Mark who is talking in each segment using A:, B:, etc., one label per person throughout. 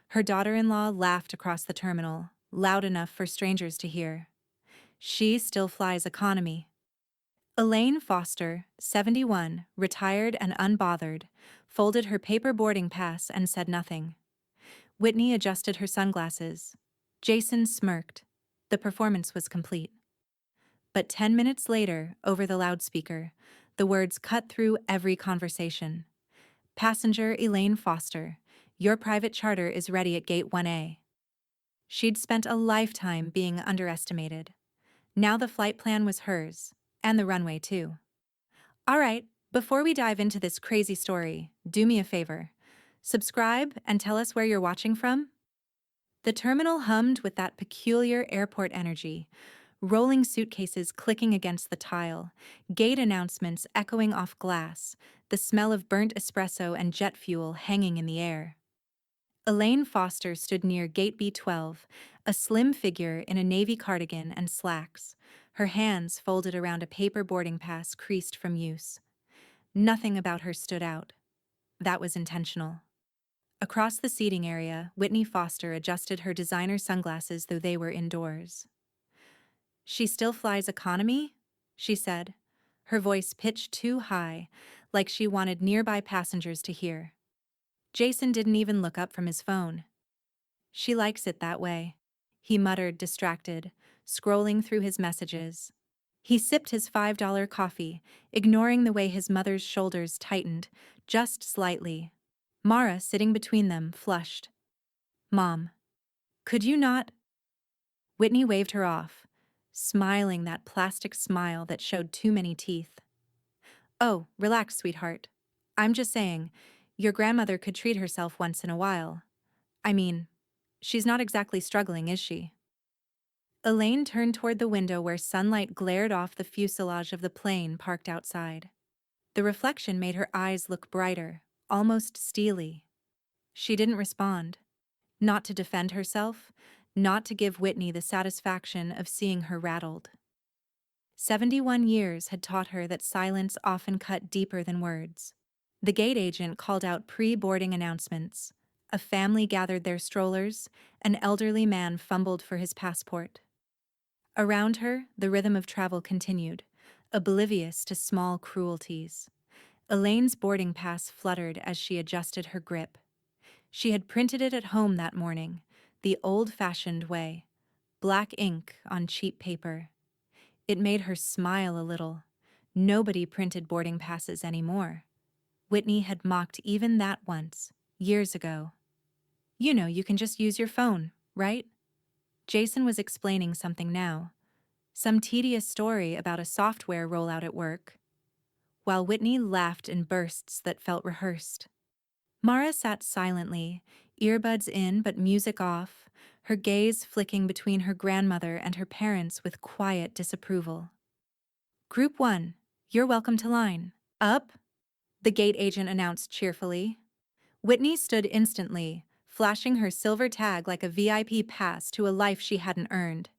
A: Her daughter-in-law laughed across the terminal, loud enough for strangers to hear. She still flies economy. Elaine Foster, 71, retired and unbothered, folded her paper boarding pass and said nothing. Whitney adjusted her sunglasses. Jason smirked. The performance was complete. But 10 minutes later, over the loudspeaker, the words cut through every conversation. Passenger Elaine Foster, your private charter is ready at Gate 1A. She'd spent a lifetime being underestimated. Now the flight plan was hers, and the runway too. All right, before we dive into this crazy story, do me a favor. Subscribe and tell us where you're watching from. The terminal hummed with that peculiar airport energy, rolling suitcases clicking against the tile, gate announcements echoing off glass, the smell of burnt espresso and jet fuel hanging in the air. Elaine Foster stood near Gate B12, a slim figure in a navy cardigan and slacks, her hands folded around a paper boarding pass creased from use. Nothing about her stood out. That was intentional. Across the seating area, Whitney Foster adjusted her designer sunglasses though they were indoors. She still flies economy? She said, her voice pitched too high, like she wanted nearby passengers to hear. Jason didn't even look up from his phone. She likes it that way, he muttered, distracted, scrolling through his messages. He sipped his $5 coffee, ignoring the way his mother's shoulders tightened, just slightly. Mara, sitting between them, flushed. Mom, could you not? Whitney waved her off, smiling that plastic smile that showed too many teeth. Oh, relax, sweetheart. I'm just saying, your grandmother could treat herself once in a while. I mean, she's not exactly struggling, is she? Elaine turned toward the window where sunlight glared off the fuselage of the plane parked outside. The reflection made her eyes look brighter, almost steely. She didn't respond. Not to defend herself, not to give Whitney the satisfaction of seeing her rattled. 71 years had taught her that silence often cut deeper than words. The gate agent called out pre-boarding announcements. A family gathered their strollers, an elderly man fumbled for his passport. Around her, the rhythm of travel continued, oblivious to small cruelties. Elaine's boarding pass fluttered as she adjusted her grip. She had printed it at home that morning, the old-fashioned way, black ink on cheap paper. It made her smile a little. Nobody printed boarding passes anymore. Whitney had mocked even that once, years ago. You know, you can just use your phone, right? Jason was explaining something now. Some tedious story about a software rollout at work. While Whitney laughed in bursts that felt rehearsed. Mara sat silently, earbuds in but music off, her gaze flicking between her grandmother and her parents with quiet disapproval. Group 1, you're welcome to line. Up? The gate agent announced cheerfully. Whitney stood instantly, flashing her silver tag like a VIP pass to a life she hadn't earned.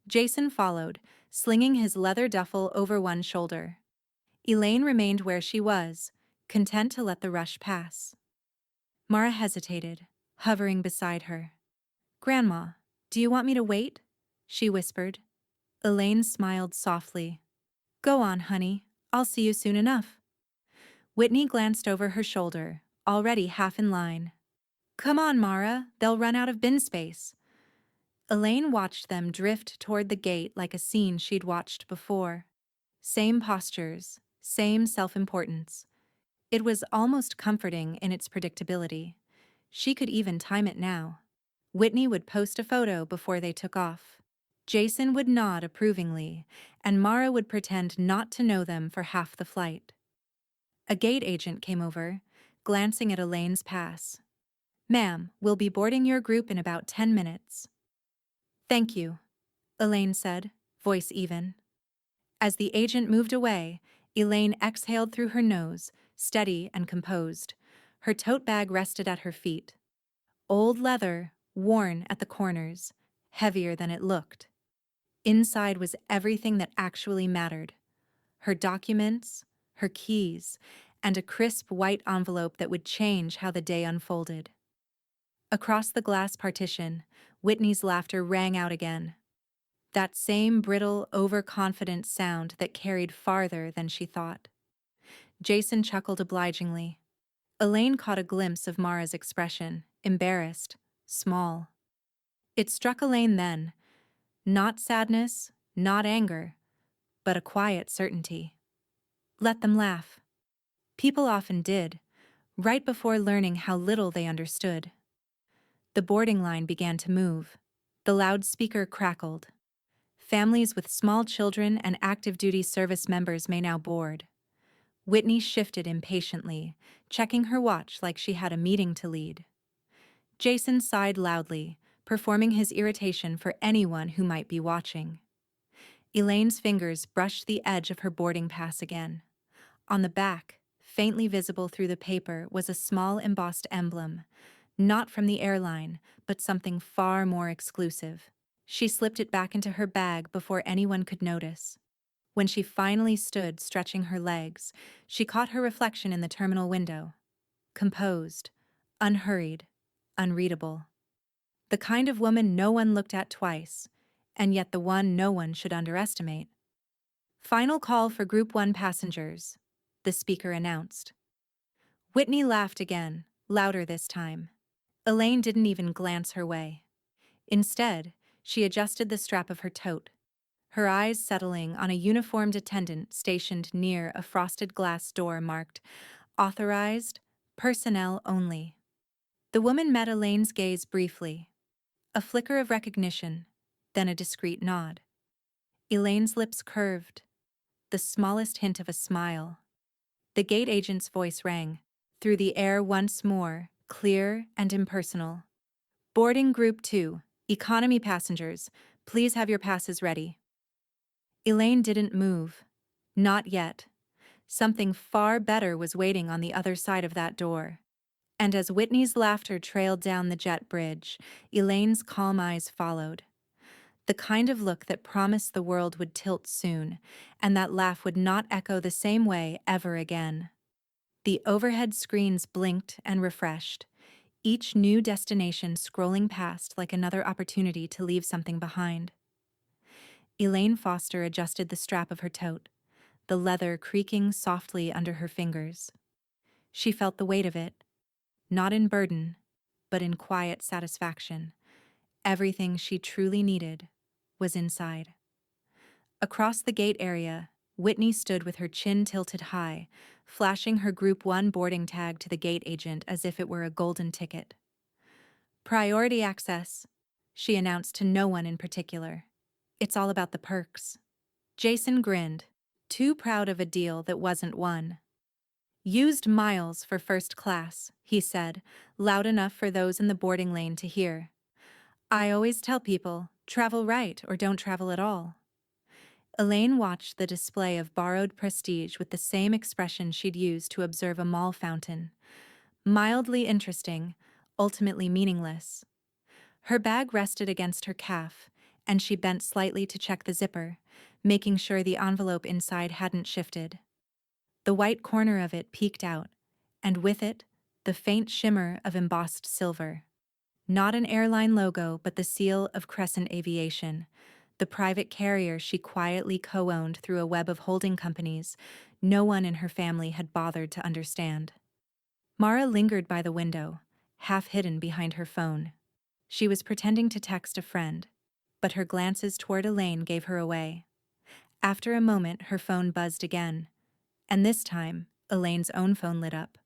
A: Jason followed, slinging his leather duffel over one shoulder. Elaine remained where she was, content to let the rush pass. Mara hesitated, hovering beside her. Grandma, do you want me to wait? She whispered. Elaine smiled softly. Go on, honey. I'll see you soon enough. Whitney glanced over her shoulder, already half in line. Come on, Mara, they'll run out of bin space. Elaine watched them drift toward the gate like a scene she'd watched before. Same postures, same self-importance. It was almost comforting in its predictability. She could even time it now. Whitney would post a photo before they took off. Jason would nod approvingly, and Mara would pretend not to know them for half the flight. A gate agent came over, glancing at Elaine's pass. Ma'am, we'll be boarding your group in about 10 minutes. Thank you, Elaine said, voice even. As the agent moved away, Elaine exhaled through her nose, steady and composed. Her tote bag rested at her feet. Old leather, worn at the corners, heavier than it looked. Inside was everything that actually mattered. Her documents, her keys, and a crisp white envelope that would change how the day unfolded. Across the glass partition, Whitney's laughter rang out again. That same brittle, overconfident sound that carried farther than she thought. Jason chuckled obligingly. Elaine caught a glimpse of Mara's expression, embarrassed, small. It struck Elaine then, not sadness, not anger, but a quiet certainty. Let them laugh. People often did, right before learning how little they understood. The boarding line began to move. The loudspeaker crackled. Families with small children and active duty service members may now board. Whitney shifted impatiently, checking her watch like she had a meeting to lead. Jason sighed loudly, performing his irritation for anyone who might be watching. Elaine's fingers brushed the edge of her boarding pass again. On the back, faintly visible through the paper, was a small embossed emblem, not from the airline, but something far more exclusive. She slipped it back into her bag before anyone could notice. When she finally stood stretching her legs, she caught her reflection in the terminal window. Composed, unhurried, unreadable. The kind of woman no one looked at twice, and yet the one no one should underestimate. Final call for Group 1 passengers, the speaker announced. Whitney laughed again, louder this time. Elaine didn't even glance her way. Instead, she adjusted the strap of her tote, her eyes settling on a uniformed attendant stationed near a frosted glass door marked Authorized, Personnel Only. The woman met Elaine's gaze briefly. A flicker of recognition, then a discreet nod. Elaine's lips curved, the smallest hint of a smile. The gate agent's voice rang through the air once more, clear and impersonal. Boarding Group 2, economy passengers, please have your passes ready. Elaine didn't move. Not yet. Something far better was waiting on the other side of that door. And as Whitney's laughter trailed down the jet bridge, Elaine's calm eyes followed. The kind of look that promised the world would tilt soon, and that laugh would not echo the same way ever again. The overhead screens blinked and refreshed, each new destination scrolling past like another opportunity to leave something behind. Elaine Foster adjusted the strap of her tote, the leather creaking softly under her fingers. She felt the weight of it, not in burden, but in quiet satisfaction. Everything she truly needed was inside. Across the gate area, Whitney stood with her chin tilted high, flashing her Group 1 boarding tag to the gate agent as if it were a golden ticket. Priority access, she announced to no one in particular. It's all about the perks. Jason grinned, too proud of a deal that wasn't one. Used miles for first class, he said, loud enough for those in the boarding lane to hear. I always tell people, travel right or don't travel at all. Elaine watched the display of borrowed prestige with the same expression she'd used to observe a mall fountain. Mildly interesting, ultimately meaningless. Her bag rested against her calf, and she bent slightly to check the zipper, making sure the envelope inside hadn't shifted. The white corner of it peeked out, and with it, the faint shimmer of embossed silver. Not an airline logo, but the seal of Crescent Aviation, the private carrier she quietly co-owned through a web of holding companies no one in her family had bothered to understand. Mara lingered by the window, half hidden behind her phone. She was pretending to text a friend, but her glances toward Elaine gave her away. After a moment, her phone buzzed again, and this time, Elaine's own phone lit up.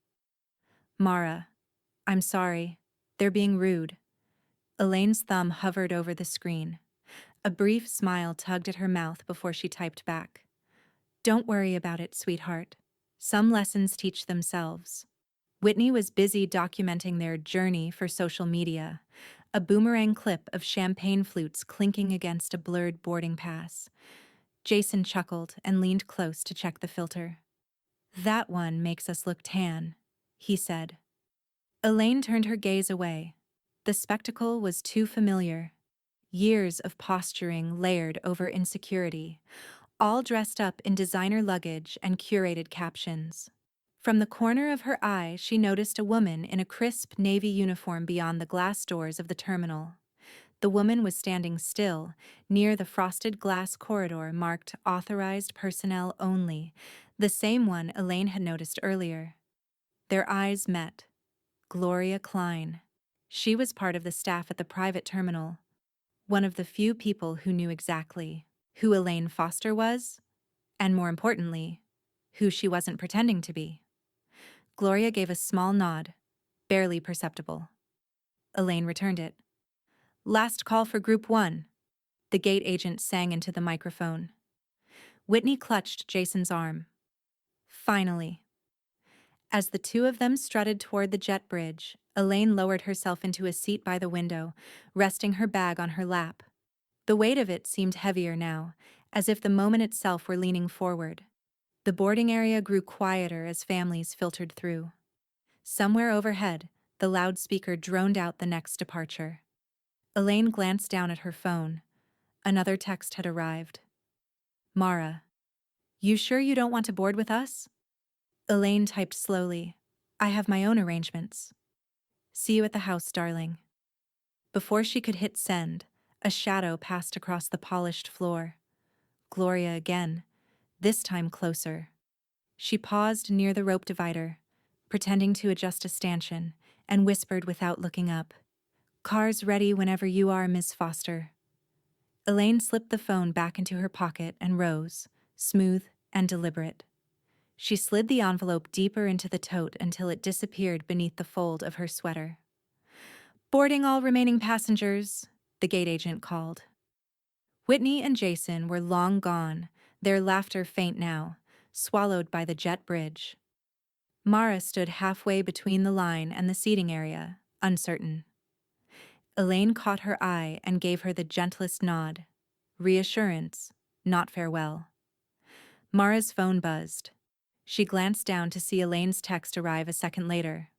A: Mara, I'm sorry. They're being rude. Elaine's thumb hovered over the screen. A brief smile tugged at her mouth before she typed back. Don't worry about it, sweetheart. Some lessons teach themselves. Whitney was busy documenting their journey for social media, a boomerang clip of champagne flutes clinking against a blurred boarding pass. Jason chuckled and leaned close to check the filter. That one makes us look tan, he said. Elaine turned her gaze away. The spectacle was too familiar. Years of posturing layered over insecurity, all dressed up in designer luggage and curated captions. From the corner of her eye, she noticed a woman in a crisp navy uniform beyond the glass doors of the terminal. The woman was standing still, near the frosted glass corridor marked Authorized Personnel Only, the same one Elaine had noticed earlier. Their eyes met. Gloria Klein. She was part of the staff at the private terminal, one of the few people who knew exactly who Elaine Foster was, and more importantly, who she wasn't pretending to be. Gloria gave a small nod, barely perceptible. Elaine returned it. "Last call for Group 1, the gate agent sang into the microphone. Whitney clutched Jason's arm. Finally. As the two of them strutted toward the jet bridge, Elaine lowered herself into a seat by the window, resting her bag on her lap. The weight of it seemed heavier now, as if the moment itself were leaning forward. The boarding area grew quieter as families filtered through. Somewhere overhead, the loudspeaker droned out the next departure. Elaine glanced down at her phone. Another text had arrived. "Mara, you sure you don't want to board with us?" Elaine typed slowly. "I have my own arrangements. See you at the house, darling." Before she could hit send, a shadow passed across the polished floor. Gloria again, this time closer. She paused near the rope divider, pretending to adjust a stanchion, and whispered without looking up. "Car's ready whenever you are, Miss Foster." Elaine slipped the phone back into her pocket and rose, smooth and deliberate. She slid the envelope deeper into the tote until it disappeared beneath the fold of her sweater. "Boarding all remaining passengers," the gate agent called. Whitney and Jason were long gone, their laughter faint now, swallowed by the jet bridge. Mara stood halfway between the line and the seating area, uncertain. Elaine caught her eye and gave her the gentlest nod. Reassurance, not farewell. Mara's phone buzzed. She glanced down to see Elaine's text arrive a second later.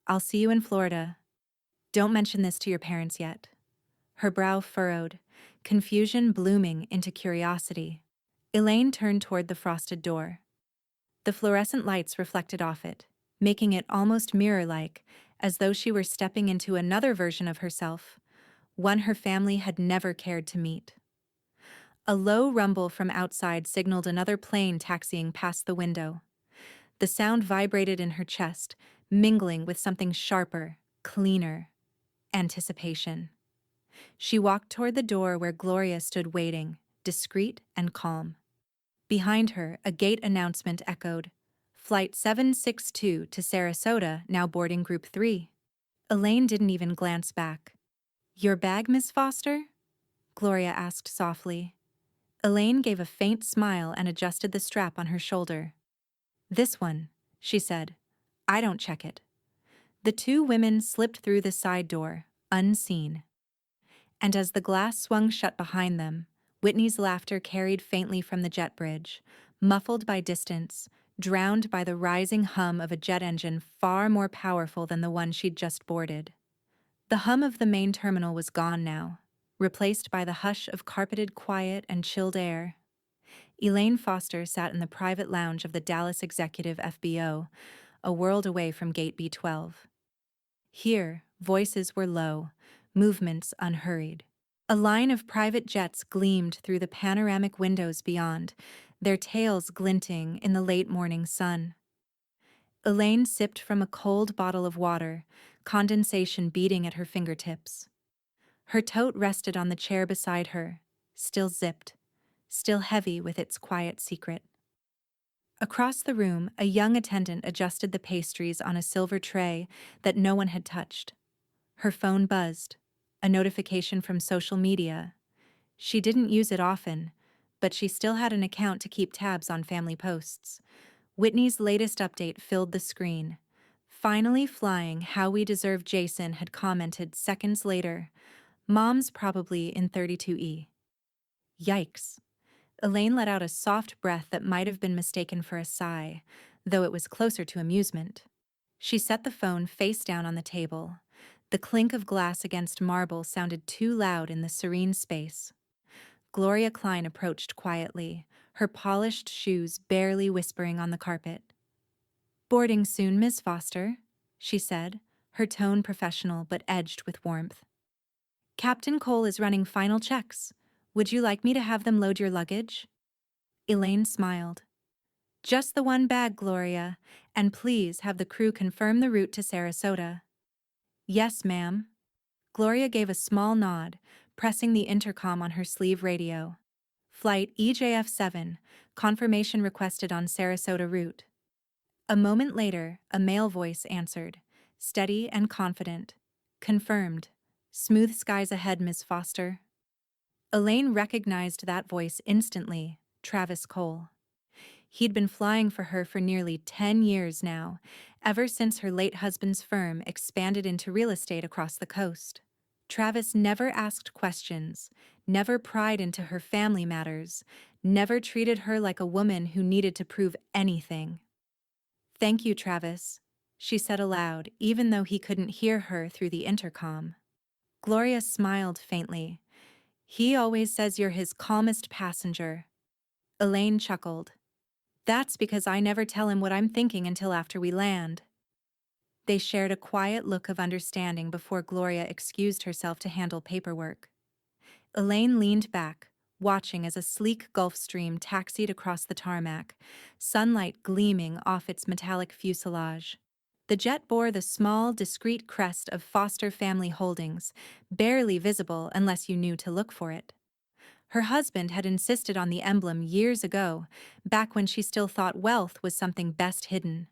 A: "I'll see you in Florida. Don't mention this to your parents yet." Her brow furrowed, confusion blooming into curiosity. Elaine turned toward the frosted door. The fluorescent lights reflected off it, making it almost mirror-like, as though she were stepping into another version of herself, one her family had never cared to meet. A low rumble from outside signaled another plane taxiing past the window. The sound vibrated in her chest, mingling with something sharper, cleaner. Anticipation. She walked toward the door where Gloria stood waiting, discreet and calm. Behind her, a gate announcement echoed. "Flight 762 to Sarasota, now boarding Group 3. Elaine didn't even glance back. "Your bag, Miss Foster?" Gloria asked softly. Elaine gave a faint smile and adjusted the strap on her shoulder. "This one," she said. "I don't check it." The two women slipped through the side door, unseen. And as the glass swung shut behind them, Whitney's laughter carried faintly from the jet bridge, muffled by distance, drowned by the rising hum of a jet engine far more powerful than the one she'd just boarded. The hum of the main terminal was gone now, replaced by the hush of carpeted quiet and chilled air. Elaine Foster sat in the private lounge of the Dallas Executive FBO, a world away from Gate B12. Here, voices were low, movements unhurried. A line of private jets gleamed through the panoramic windows beyond, their tails glinting in the late morning sun. Elaine sipped from a cold bottle of water, condensation beating at her fingertips. Her tote rested on the chair beside her, still zipped, still heavy with its quiet secret. Across the room, a young attendant adjusted the pastries on a silver tray that no one had touched. Her phone buzzed, a notification from social media. She didn't use it often, but she still had an account to keep tabs on family posts. Whitney's latest update filled the screen. "Finally flying, how we deserve," Jason had commented seconds later. "Mom's probably in 32E. Yikes. Elaine let out a soft breath that might have been mistaken for a sigh, though it was closer to amusement. She set the phone face down on the table. The clink of glass against marble sounded too loud in the serene space. Gloria Klein approached quietly, her polished shoes barely whispering on the carpet. Boarding soon, Miss Foster, she said, her tone professional but edged with warmth. Captain Cole is running final checks. Would you like me to have them load your luggage? Elaine smiled. Just the one bag, Gloria, and please have the crew confirm the route to Sarasota. Yes, ma'am. Gloria gave a small nod, pressing the intercom on her sleeve radio. Flight EJF-7, confirmation requested on Sarasota route. A moment later, a male voice answered, steady and confident. Confirmed. Smooth skies ahead, Miss Foster. Elaine recognized that voice instantly, Travis Cole. He'd been flying for her for nearly 10 years now, ever since her late husband's firm expanded into real estate across the coast. Travis never asked questions, never pried into her family matters, never treated her like a woman who needed to prove anything. Thank you, Travis, she said aloud, even though he couldn't hear her through the intercom. Gloria smiled faintly. He always says you're his calmest passenger. Elaine chuckled. That's because I never tell him what I'm thinking until after we land. They shared a quiet look of understanding before Gloria excused herself to handle paperwork. Elaine leaned back, watching as a sleek Gulfstream taxied across the tarmac, sunlight gleaming off its metallic fuselage. The jet bore the small, discreet crest of Foster Family Holdings, barely visible unless you knew to look for it. Her husband had insisted on the emblem years ago, back when she still thought wealth was something best hidden.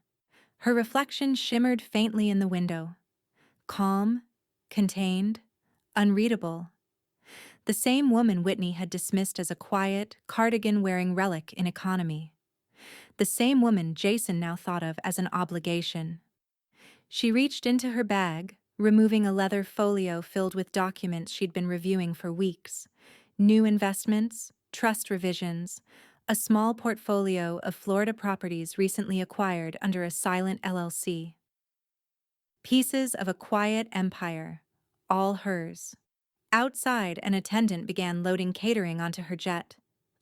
A: Her reflection shimmered faintly in the window. Calm, contained, unreadable. The same woman Whitney had dismissed as a quiet, cardigan-wearing relic in economy. The same woman Jason now thought of as an obligation. She reached into her bag, removing a leather folio filled with documents she'd been reviewing for weeks. New investments, trust revisions, a small portfolio of Florida properties recently acquired under a silent LLC. Pieces of a quiet empire, all hers. Outside, an attendant began loading catering onto her jet.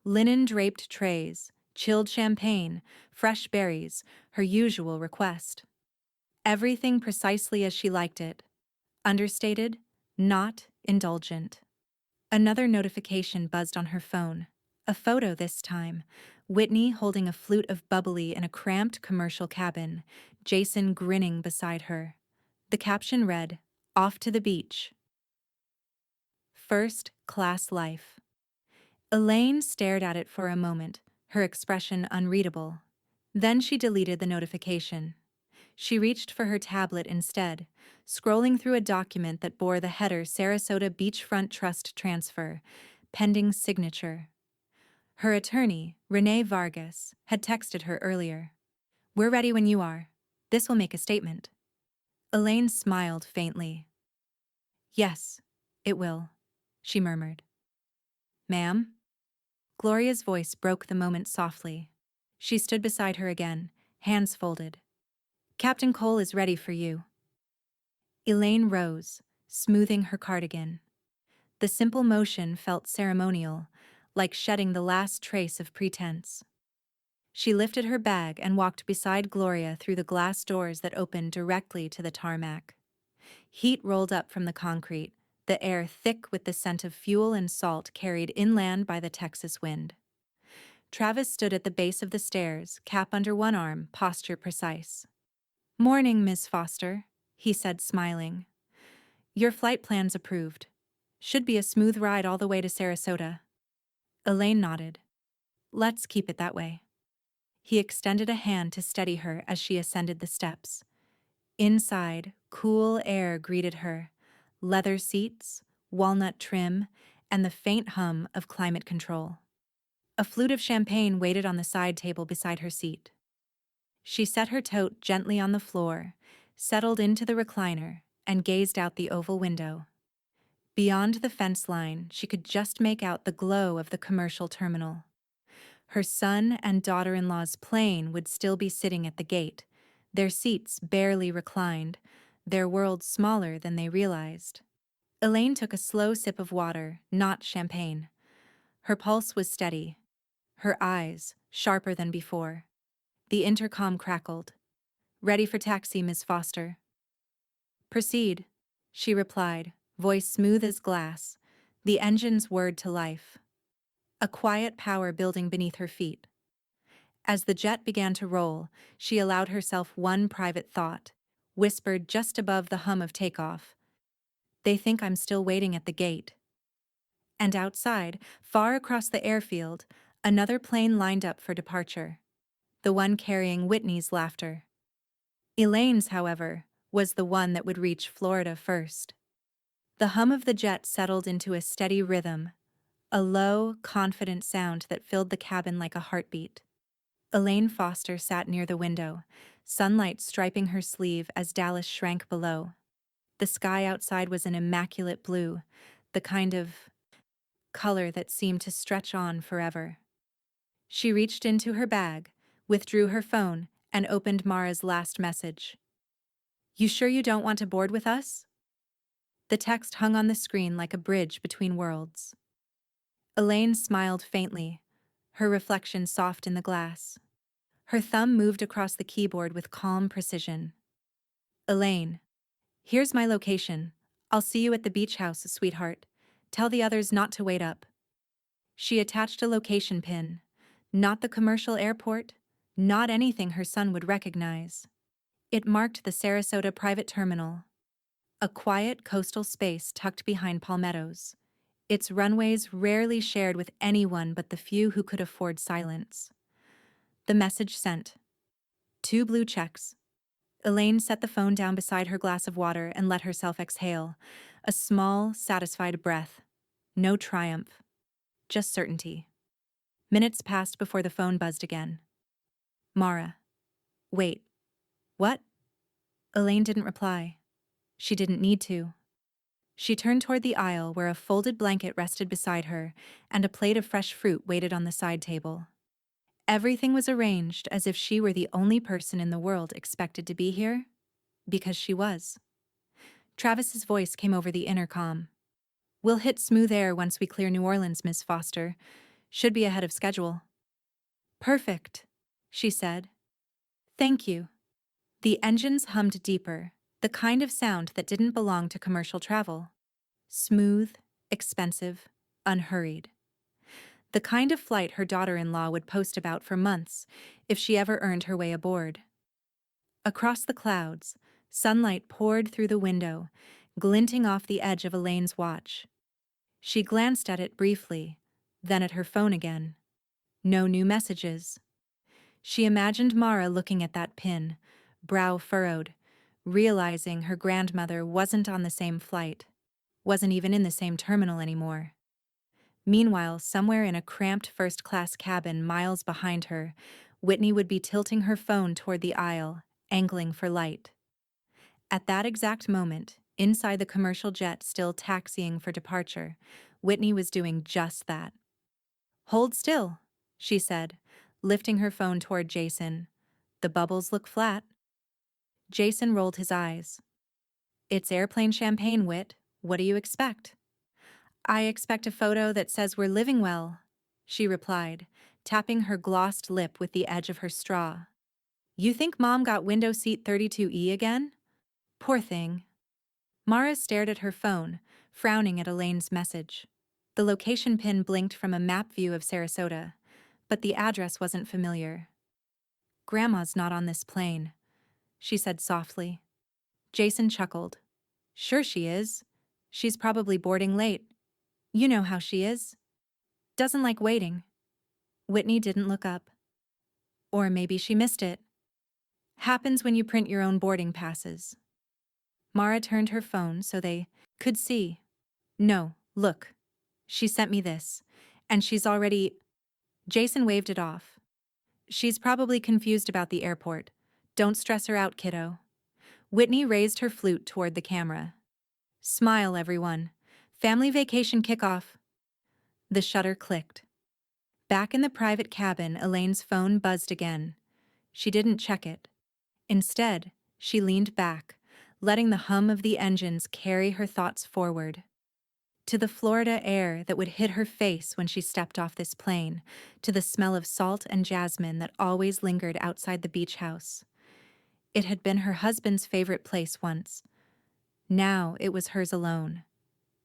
A: Linen-draped trays, chilled champagne, fresh berries, her usual request. Everything precisely as she liked it. Understated, not indulgent. Another notification buzzed on her phone. A photo this time. Whitney holding a flute of bubbly in a cramped commercial cabin, Jason grinning beside her. The caption read, "Off to the beach. First class life." Elaine stared at it for a moment, her expression unreadable. Then she deleted the notification. She reached for her tablet instead, scrolling through a document that bore the header Sarasota Beachfront Trust Transfer, pending signature. Her attorney, Renee Vargas, had texted her earlier. "We're ready when you are. This will make a statement." Elaine smiled faintly. "Yes, it will," she murmured. "Ma'am?" Gloria's voice broke the moment softly. She stood beside her again, hands folded. "Captain Cole is ready for you." Elaine rose, smoothing her cardigan. The simple motion felt ceremonial, like shedding the last trace of pretense. She lifted her bag and walked beside Gloria through the glass doors that opened directly to the tarmac. Heat rolled up from the concrete, the air thick with the scent of fuel and salt carried inland by the Texas wind. Travis stood at the base of the stairs, cap under one arm, posture precise. "Morning, Miss Foster," he said, smiling. "Your flight plan's approved. Should be a smooth ride all the way to Sarasota." Elaine nodded. "Let's keep it that way." He extended a hand to steady her as she ascended the steps. Inside, cool air greeted her, leather seats, walnut trim, and the faint hum of climate control. A flute of champagne waited on the side table beside her seat. She set her tote gently on the floor, settled into the recliner, and gazed out the oval window. Beyond the fence line, she could just make out the glow of the commercial terminal. Her son and daughter-in-law's plane would still be sitting at the gate, their seats barely reclined, their world smaller than they realized. Elaine took a slow sip of water, not champagne. Her pulse was steady, her eyes sharper than before. The intercom crackled. Ready for taxi, Miss Foster. Proceed, she replied, voice smooth as glass, the engines whirred to life. A quiet power building beneath her feet. As the jet began to roll, she allowed herself one private thought, whispered just above the hum of takeoff. They think I'm still waiting at the gate. And outside, far across the airfield, another plane lined up for departure. The one carrying Whitney's laughter. Elaine's, however, was the one that would reach Florida first. The hum of the jet settled into a steady rhythm, a low, confident sound that filled the cabin like a heartbeat. Elaine Foster sat near the window, sunlight striping her sleeve as Dallas shrank below. The sky outside was an immaculate blue, the kind of color that seemed to stretch on forever. She reached into her bag, withdrew her phone, and opened Mara's last message. You sure you don't want to board with us? The text hung on the screen like a bridge between worlds. Elaine smiled faintly, her reflection soft in the glass. Her thumb moved across the keyboard with calm precision. Elaine, here's my location. I'll see you at the beach house, sweetheart. Tell the others not to wait up. She attached a location pin. Not the commercial airport, not anything her son would recognize. It marked the Sarasota private terminal, a quiet coastal space tucked behind palmettos, its runways rarely shared with anyone but the few who could afford silence. The message sent. 2 blue checks. Elaine set the phone down beside her glass of water and let herself exhale, a small, satisfied breath. No triumph, just certainty. Minutes passed before the phone buzzed again. Mara. Wait. What? Elaine didn't reply. She didn't need to. She turned toward the aisle where a folded blanket rested beside her and a plate of fresh fruit waited on the side table. Everything was arranged as if she were the only person in the world expected to be here, because she was. Travis's voice came over the intercom. We'll hit smooth air once we clear New Orleans, Miss Foster. Should be ahead of schedule. Perfect, she said. Thank you. The engines hummed deeper, the kind of sound that didn't belong to commercial travel. Smooth, expensive, unhurried. The kind of flight her daughter-in-law would post about for months if she ever earned her way aboard. Across the clouds, sunlight poured through the window, glinting off the edge of Elaine's watch. She glanced at it briefly, then at her phone again. No new messages. She imagined Mara looking at that pin, brow furrowed, realizing her grandmother wasn't on the same flight, wasn't even in the same terminal anymore. Meanwhile, somewhere in a cramped first-class cabin miles behind her, Whitney would be tilting her phone toward the aisle, angling for light. At that exact moment, inside the commercial jet still taxiing for departure, Whitney was doing just that. Hold still, she said, lifting her phone toward Jason. The bubbles look flat. Jason rolled his eyes. It's airplane champagne, Whit. What do you expect? I expect a photo that says we're living well, she replied, tapping her glossed lip with the edge of her straw. You think Mom got window seat 32E again? Poor thing. Mara stared at her phone, frowning at Elaine's message. The location pin blinked from a map view of Sarasota, but the address wasn't familiar. Grandma's not on this plane, she said softly. Jason chuckled. Sure she is. She's probably boarding late. You know how she is. Doesn't like waiting. Whitney didn't look up. Or maybe she missed it. Happens when you print your own boarding passes. Mara turned her phone so they could see. No, look. She sent me this. And she's already... Jason waved it off. She's probably confused about the airport. Don't stress her out, kiddo. Whitney raised her flute toward the camera. Smile, everyone. Family vacation kickoff. The shutter clicked. Back in the private cabin, Elaine's phone buzzed again. She didn't check it. Instead, she leaned back, letting the hum of the engines carry her thoughts forward. To the Florida air that would hit her face when she stepped off this plane, to the smell of salt and jasmine that always lingered outside the beach house. It had been her husband's favorite place once. Now it was hers alone.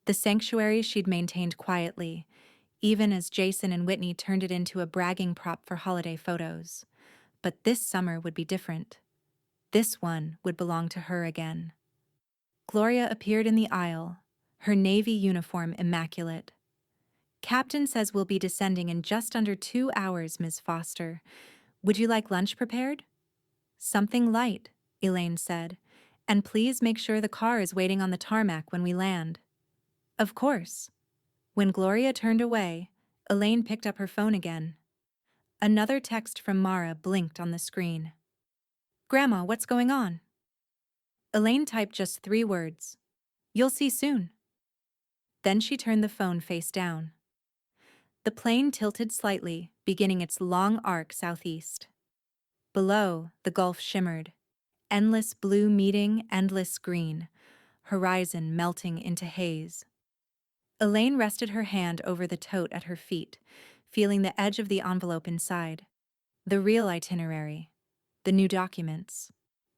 A: The sanctuary she'd maintained quietly, even as Jason and Whitney turned it into a bragging prop for holiday photos. But this summer would be different. This one would belong to her again. Gloria appeared in the aisle, her navy uniform immaculate. "Captain says we'll be descending in just under 2 hours, Ms. Foster. Would you like lunch prepared?" "Something light," Elaine said. "And please make sure the car is waiting on the tarmac when we land." "Of course." When Gloria turned away, Elaine picked up her phone again. Another text from Mara blinked on the screen. "Grandma, what's going on?" Elaine typed just 3 words. "You'll see soon." Then she turned the phone face down. The plane tilted slightly, beginning its long arc southeast. Below, the Gulf shimmered. Endless blue meeting endless green, horizon melting into haze. Elaine rested her hand over the tote at her feet, feeling the edge of the envelope inside. The real itinerary. The new documents.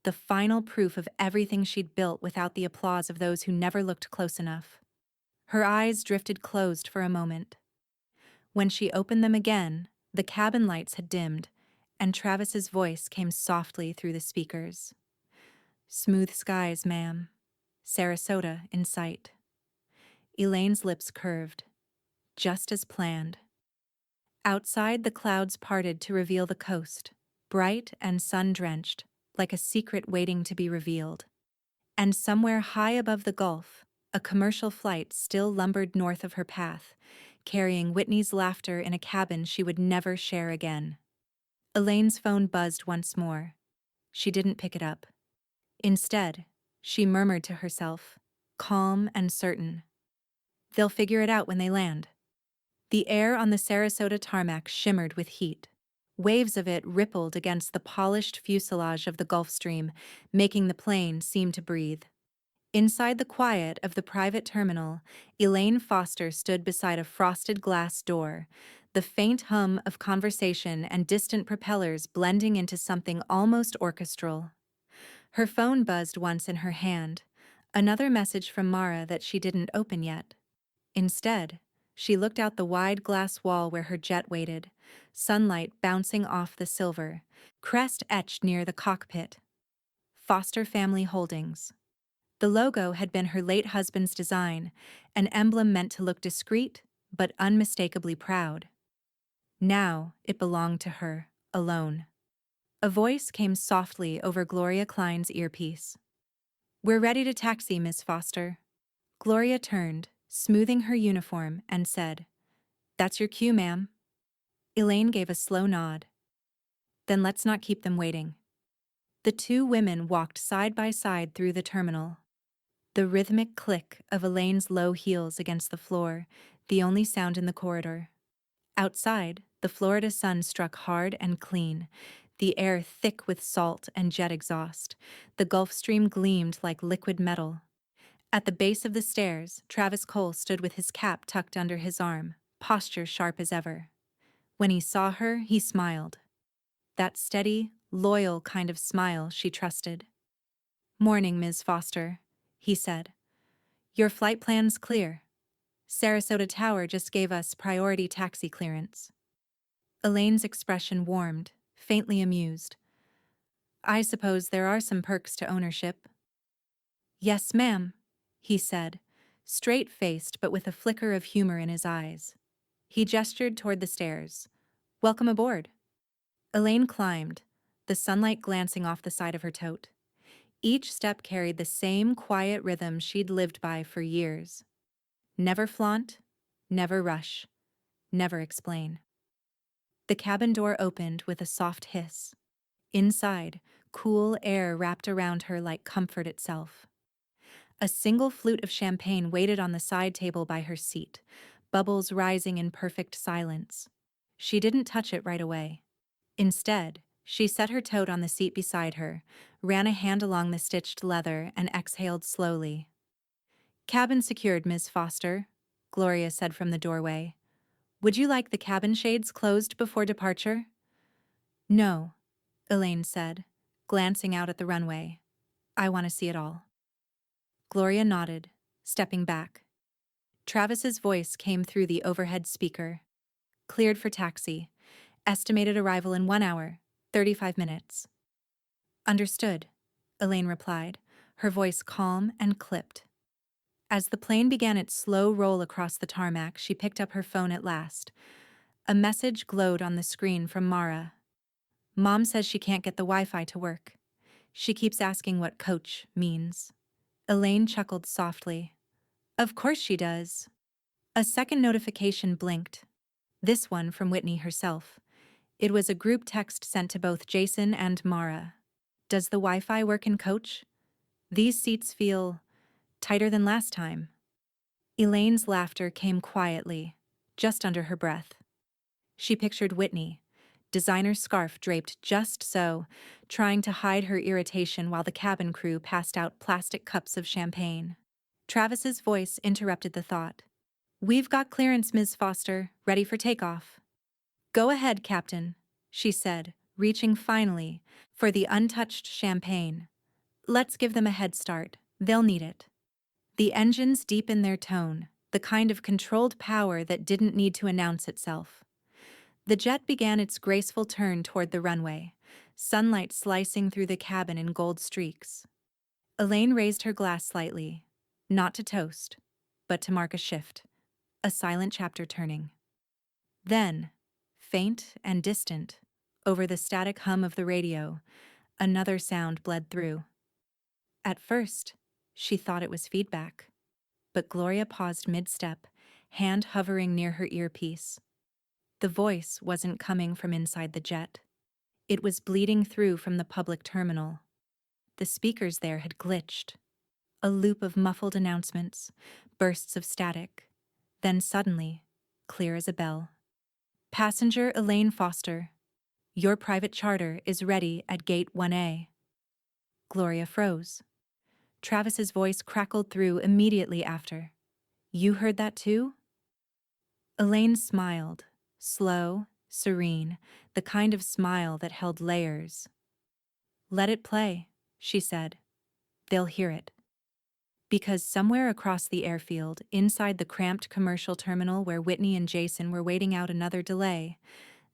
A: The final proof of everything she'd built without the applause of those who never looked close enough. Her eyes drifted closed for a moment. When she opened them again, the cabin lights had dimmed, and Travis's voice came softly through the speakers. "Smooth skies, ma'am. Sarasota in sight." Elaine's lips curved. Just as planned. Outside, the clouds parted to reveal the coast, bright and sun-drenched, like a secret waiting to be revealed. And somewhere high above the Gulf, a commercial flight still lumbered north of her path, carrying Whitney's laughter in a cabin she would never share again. Elaine's phone buzzed once more. She didn't pick it up. Instead, she murmured to herself, calm and certain. "They'll figure it out when they land." The air on the Sarasota tarmac shimmered with heat. Waves of it rippled against the polished fuselage of the Gulf Stream, making the plane seem to breathe. Inside the quiet of the private terminal, Elaine Foster stood beside a frosted glass door, the faint hum of conversation and distant propellers blending into something almost orchestral. Her phone buzzed once in her hand, another message from Mara that she didn't open yet. Instead, she looked out the wide glass wall where her jet waited, sunlight bouncing off the silver, crest etched near the cockpit. Foster Family Holdings. The logo had been her late husband's design, an emblem meant to look discreet but unmistakably proud. Now it belonged to her, alone. A voice came softly over Gloria Klein's earpiece. "We're ready to taxi, Miss Foster." Gloria turned, smoothing her uniform, and said, "That's your cue, ma'am." Elaine gave a slow nod. "Then let's not keep them waiting." The two women walked side by side through the terminal. The rhythmic click of Elaine's low heels against the floor, the only sound in the corridor. Outside, the Florida sun struck hard and clean, the air thick with salt and jet exhaust. The Gulf Stream gleamed like liquid metal. At the base of the stairs, Travis Cole stood with his cap tucked under his arm, posture sharp as ever. When he saw her, he smiled. That steady, loyal kind of smile she trusted. "Morning, Ms. Foster," he said. "Your flight plan's clear. Sarasota Tower just gave us priority taxi clearance." Elaine's expression warmed, faintly amused. "I suppose there are some perks to ownership." "Yes, ma'am," he said, straight-faced but with a flicker of humor in his eyes. He gestured toward the stairs. "Welcome aboard." Elaine climbed, the sunlight glancing off the side of her tote. Each step carried the same quiet rhythm she'd lived by for years. Never flaunt, never rush, never explain. The cabin door opened with a soft hiss. Inside, cool air wrapped around her like comfort itself. A single flute of champagne waited on the side table by her seat, bubbles rising in perfect silence. She didn't touch it right away. Instead, she set her tote on the seat beside her, ran a hand along the stitched leather, and exhaled slowly. "Cabin secured, Miss Foster," Gloria said from the doorway. "Would you like the cabin shades closed before departure?" "No," Elaine said, glancing out at the runway. I want to see it all. Gloria nodded, stepping back. Travis's voice came through the overhead speaker. Cleared for taxi. Estimated arrival in 1 hour, 35 minutes. Understood, Elaine replied, her voice calm and clipped. As the plane began its slow roll across the tarmac, she picked up her phone at last. A message glowed on the screen from Mara. Mom says she can't get the Wi-Fi to work. She keeps asking what coach means. Elaine chuckled softly. Of course she does. A second notification blinked. This one from Whitney herself. It was a group text sent to both Jason and Mara. Does the Wi-Fi work in coach? These seats feel tighter than last time. Elaine's laughter came quietly, just under her breath. She pictured Whitney, designer scarf draped just so, trying to hide her irritation while the cabin crew passed out plastic cups of champagne. Travis's voice interrupted the thought. We've got clearance, Ms. Foster, ready for takeoff. Go ahead, Captain, she said, reaching finally for the untouched champagne. Let's give them a head start. They'll need it. The engines deepened their tone, the kind of controlled power that didn't need to announce itself. The jet began its graceful turn toward the runway, sunlight slicing through the cabin in gold streaks. Elaine raised her glass slightly, not to toast, but to mark a shift, a silent chapter turning. Then, faint and distant, over the static hum of the radio, another sound bled through. At first, she thought it was feedback, but Gloria paused mid-step, hand hovering near her earpiece. The voice wasn't coming from inside the jet. It was bleeding through from the public terminal. The speakers there had glitched. A loop of muffled announcements, bursts of static, then suddenly, clear as a bell. Passenger Elaine Foster, your private charter is ready at Gate 1A. Gloria froze. Travis's voice crackled through immediately after. You heard that too? Elaine smiled, slow, serene, the kind of smile that held layers. Let it play, she said. They'll hear it. Because somewhere across the airfield, inside the cramped commercial terminal where Whitney and Jason were waiting out another delay,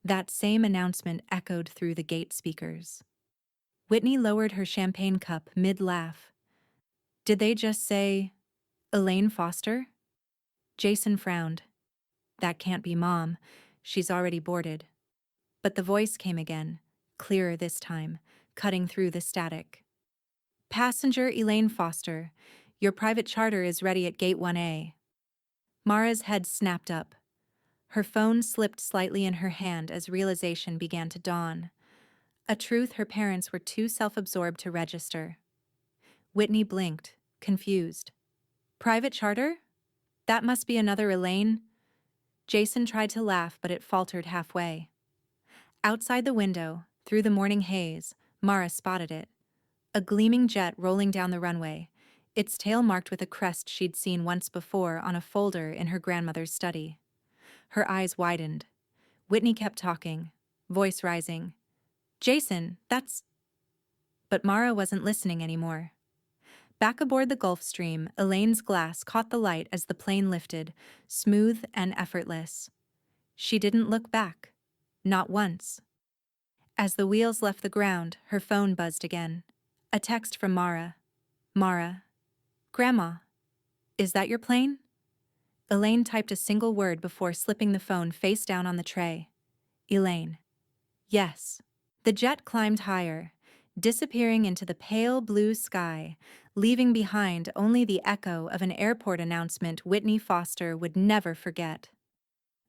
A: that same announcement echoed through the gate speakers. Whitney lowered her champagne cup mid-laugh. Did they just say, Elaine Foster? Jason frowned. That can't be Mom. She's already boarded. But the voice came again, clearer this time, cutting through the static. Passenger Elaine Foster, your private charter is ready at Gate 1A. Mara's head snapped up. Her phone slipped slightly in her hand as realization began to dawn. A truth her parents were too self-absorbed to register. Whitney blinked, confused. Private charter? That must be another Elaine. Jason tried to laugh, but it faltered halfway. Outside the window, through the morning haze, Mara spotted it. A gleaming jet rolling down the runway, its tail marked with a crest she'd seen once before on a folder in her grandmother's study. Her eyes widened. Whitney kept talking, voice rising. Jason, that's... But Mara wasn't listening anymore. Back aboard the Gulfstream, Elaine's glass caught the light as the plane lifted, smooth and effortless. She didn't look back. Not once. As the wheels left the ground, her phone buzzed again. A text from Mara. Mara. Grandma. Is that your plane? Elaine typed a single word before slipping the phone face down on the tray. Elaine. Yes. The jet climbed higher, disappearing into the pale blue sky, leaving behind only the echo of an airport announcement Whitney Foster would never forget.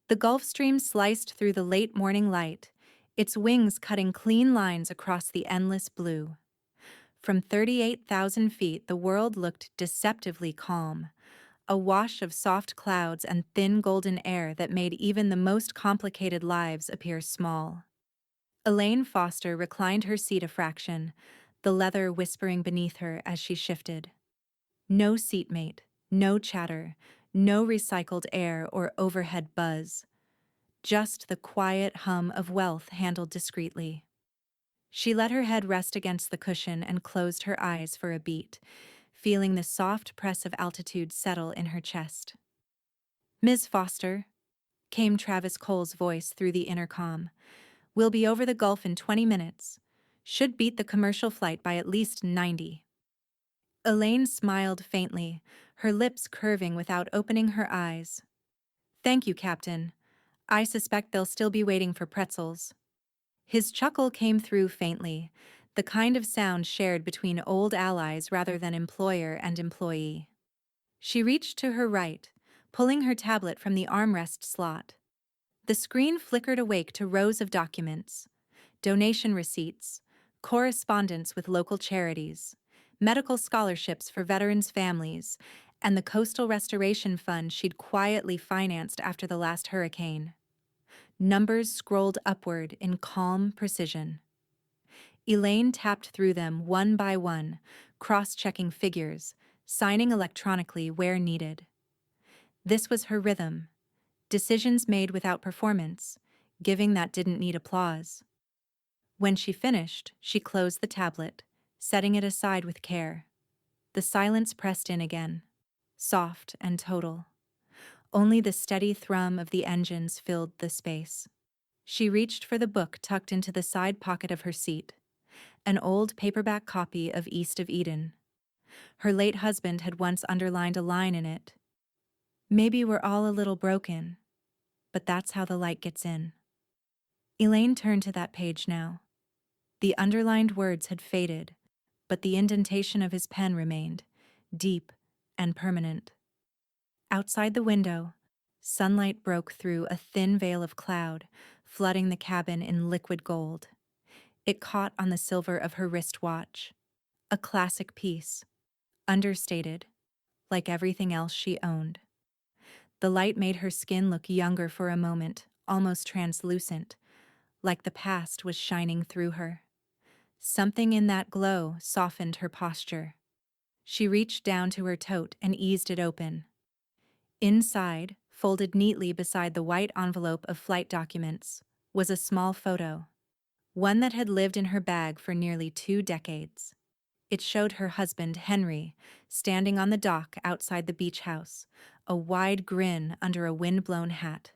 A: The Gulfstream sliced through the late morning light, its wings cutting clean lines across the endless blue. From 38,000 feet, the world looked deceptively calm, a wash of soft clouds and thin golden air that made even the most complicated lives appear small. Elaine Foster reclined her seat a fraction, the leather whispering beneath her as she shifted. No seatmate, no chatter, no recycled air or overhead buzz. Just the quiet hum of wealth handled discreetly. She let her head rest against the cushion and closed her eyes for a beat, feeling the soft press of altitude settle in her chest. "Ms. Foster," came Travis Cole's voice through the intercom. "We'll be over the Gulf in 20 minutes. Should beat the commercial flight by at least 90. Elaine smiled faintly, her lips curving without opening her eyes. "Thank you, Captain. I suspect they'll still be waiting for pretzels." His chuckle came through faintly, the kind of sound shared between old allies rather than employer and employee. She reached to her right, pulling her tablet from the armrest slot. The screen flickered awake to rows of documents: donation receipts, correspondence with local charities, medical scholarships for veterans' families, and the coastal restoration fund she'd quietly financed after the last hurricane. Numbers scrolled upward in calm precision. Elaine tapped through them one by one, cross-checking figures, signing electronically where needed. This was her rhythm: decisions made without performance, giving that didn't need applause. When she finished, she closed the tablet, setting it aside with care. The silence pressed in again, soft and total. Only the steady thrum of the engines filled the space. She reached for the book tucked into the side pocket of her seat, an old paperback copy of East of Eden. Her late husband had once underlined a line in it: "Maybe we're all a little broken, but that's how the light gets in." Elaine turned to that page now. The underlined words had faded, but the indentation of his pen remained, deep and permanent. Outside the window, sunlight broke through a thin veil of cloud, flooding the cabin in liquid gold. It caught on the silver of her wristwatch. A classic piece, understated, like everything else she owned. The light made her skin look younger for a moment, almost translucent, like the past was shining through her. Something in that glow softened her posture. She reached down to her tote and eased it open. Inside, folded neatly beside the white envelope of flight documents, was a small photo, one that had lived in her bag for nearly 2 decades. It showed her husband, Henry, standing on the dock outside the beach house, a wide grin under a wind-blown hat.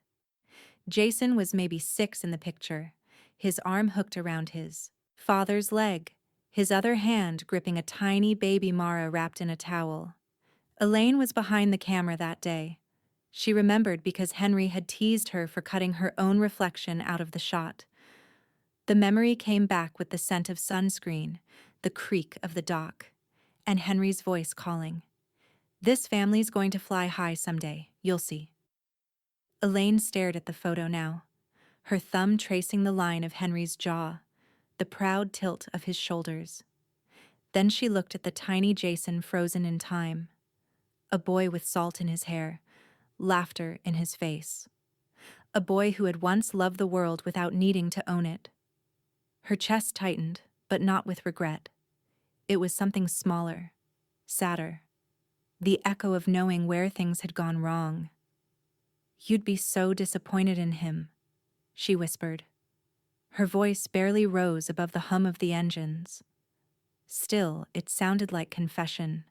A: Jason was maybe 6 in the picture, his arm hooked around his father's leg, his other hand gripping a tiny baby Mara wrapped in a towel. Elaine was behind the camera that day. She remembered because Henry had teased her for cutting her own reflection out of the shot. The memory came back with the scent of sunscreen, the creak of the dock, and Henry's voice calling. "This family's going to fly high someday, you'll see." Elaine stared at the photo now, her thumb tracing the line of Henry's jaw, the proud tilt of his shoulders. Then she looked at the tiny Jason frozen in time, a boy with salt in his hair, laughter in his face, a boy who had once loved the world without needing to own it. Her chest tightened, but not with regret. It was something smaller, sadder, the echo of knowing where things had gone wrong. "You'd be so disappointed in him," she whispered. Her voice barely rose above the hum of the engines. Still, it sounded like confession,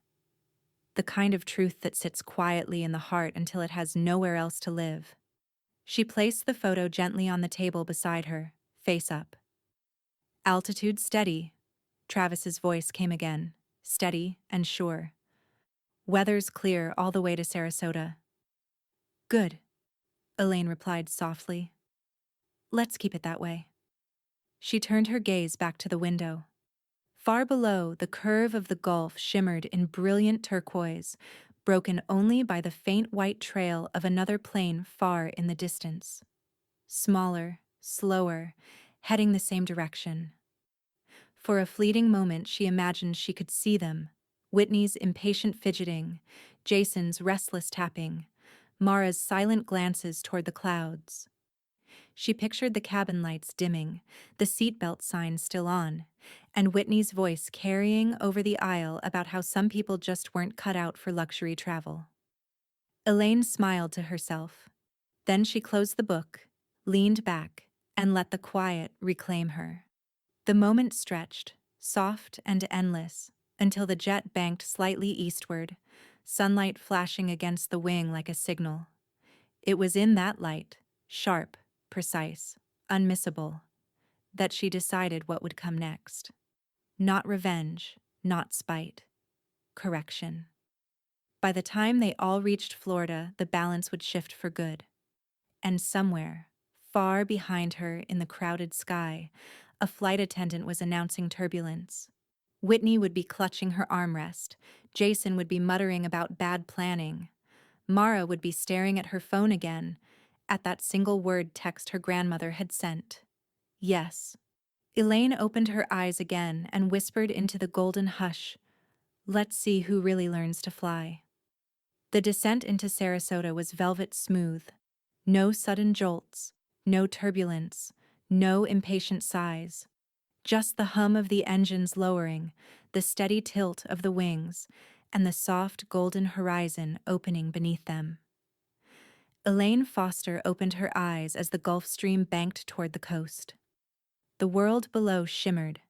A: the kind of truth that sits quietly in the heart until it has nowhere else to live. She placed the photo gently on the table beside her, face up. "Altitude steady," Travis's voice came again, steady and sure. "Weather's clear all the way to Sarasota." "Good," Elaine replied softly. "Let's keep it that way." She turned her gaze back to the window. Far below, the curve of the Gulf shimmered in brilliant turquoise, broken only by the faint white trail of another plane far in the distance. Smaller, slower, heading the same direction. For a fleeting moment she imagined she could see them: Whitney's impatient fidgeting, Jason's restless tapping, Mara's silent glances toward the clouds. She pictured the cabin lights dimming, the seatbelt sign still on, and Whitney's voice carrying over the aisle about how some people just weren't cut out for luxury travel. Elaine smiled to herself. Then she closed the book, leaned back, and let the quiet reclaim her. The moment stretched, soft and endless, until the jet banked slightly eastward, sunlight flashing against the wing like a signal. It was in that light, sharp, precise, unmissable, that she decided what would come next. Not revenge, not spite. Correction. By the time they all reached Florida, the balance would shift for good. And somewhere, far behind her in the crowded sky, a flight attendant was announcing turbulence. Whitney would be clutching her armrest. Jason would be muttering about bad planning. Mara would be staring at her phone again, at that single word text her grandmother had sent. Yes. Elaine opened her eyes again and whispered into the golden hush, "Let's see who really learns to fly." The descent into Sarasota was velvet smooth. No sudden jolts, no turbulence, no impatient sighs. Just the hum of the engines lowering, the steady tilt of the wings, and the soft golden horizon opening beneath them. Elaine Foster opened her eyes as the Gulf Stream banked toward the coast. The world below shimmered.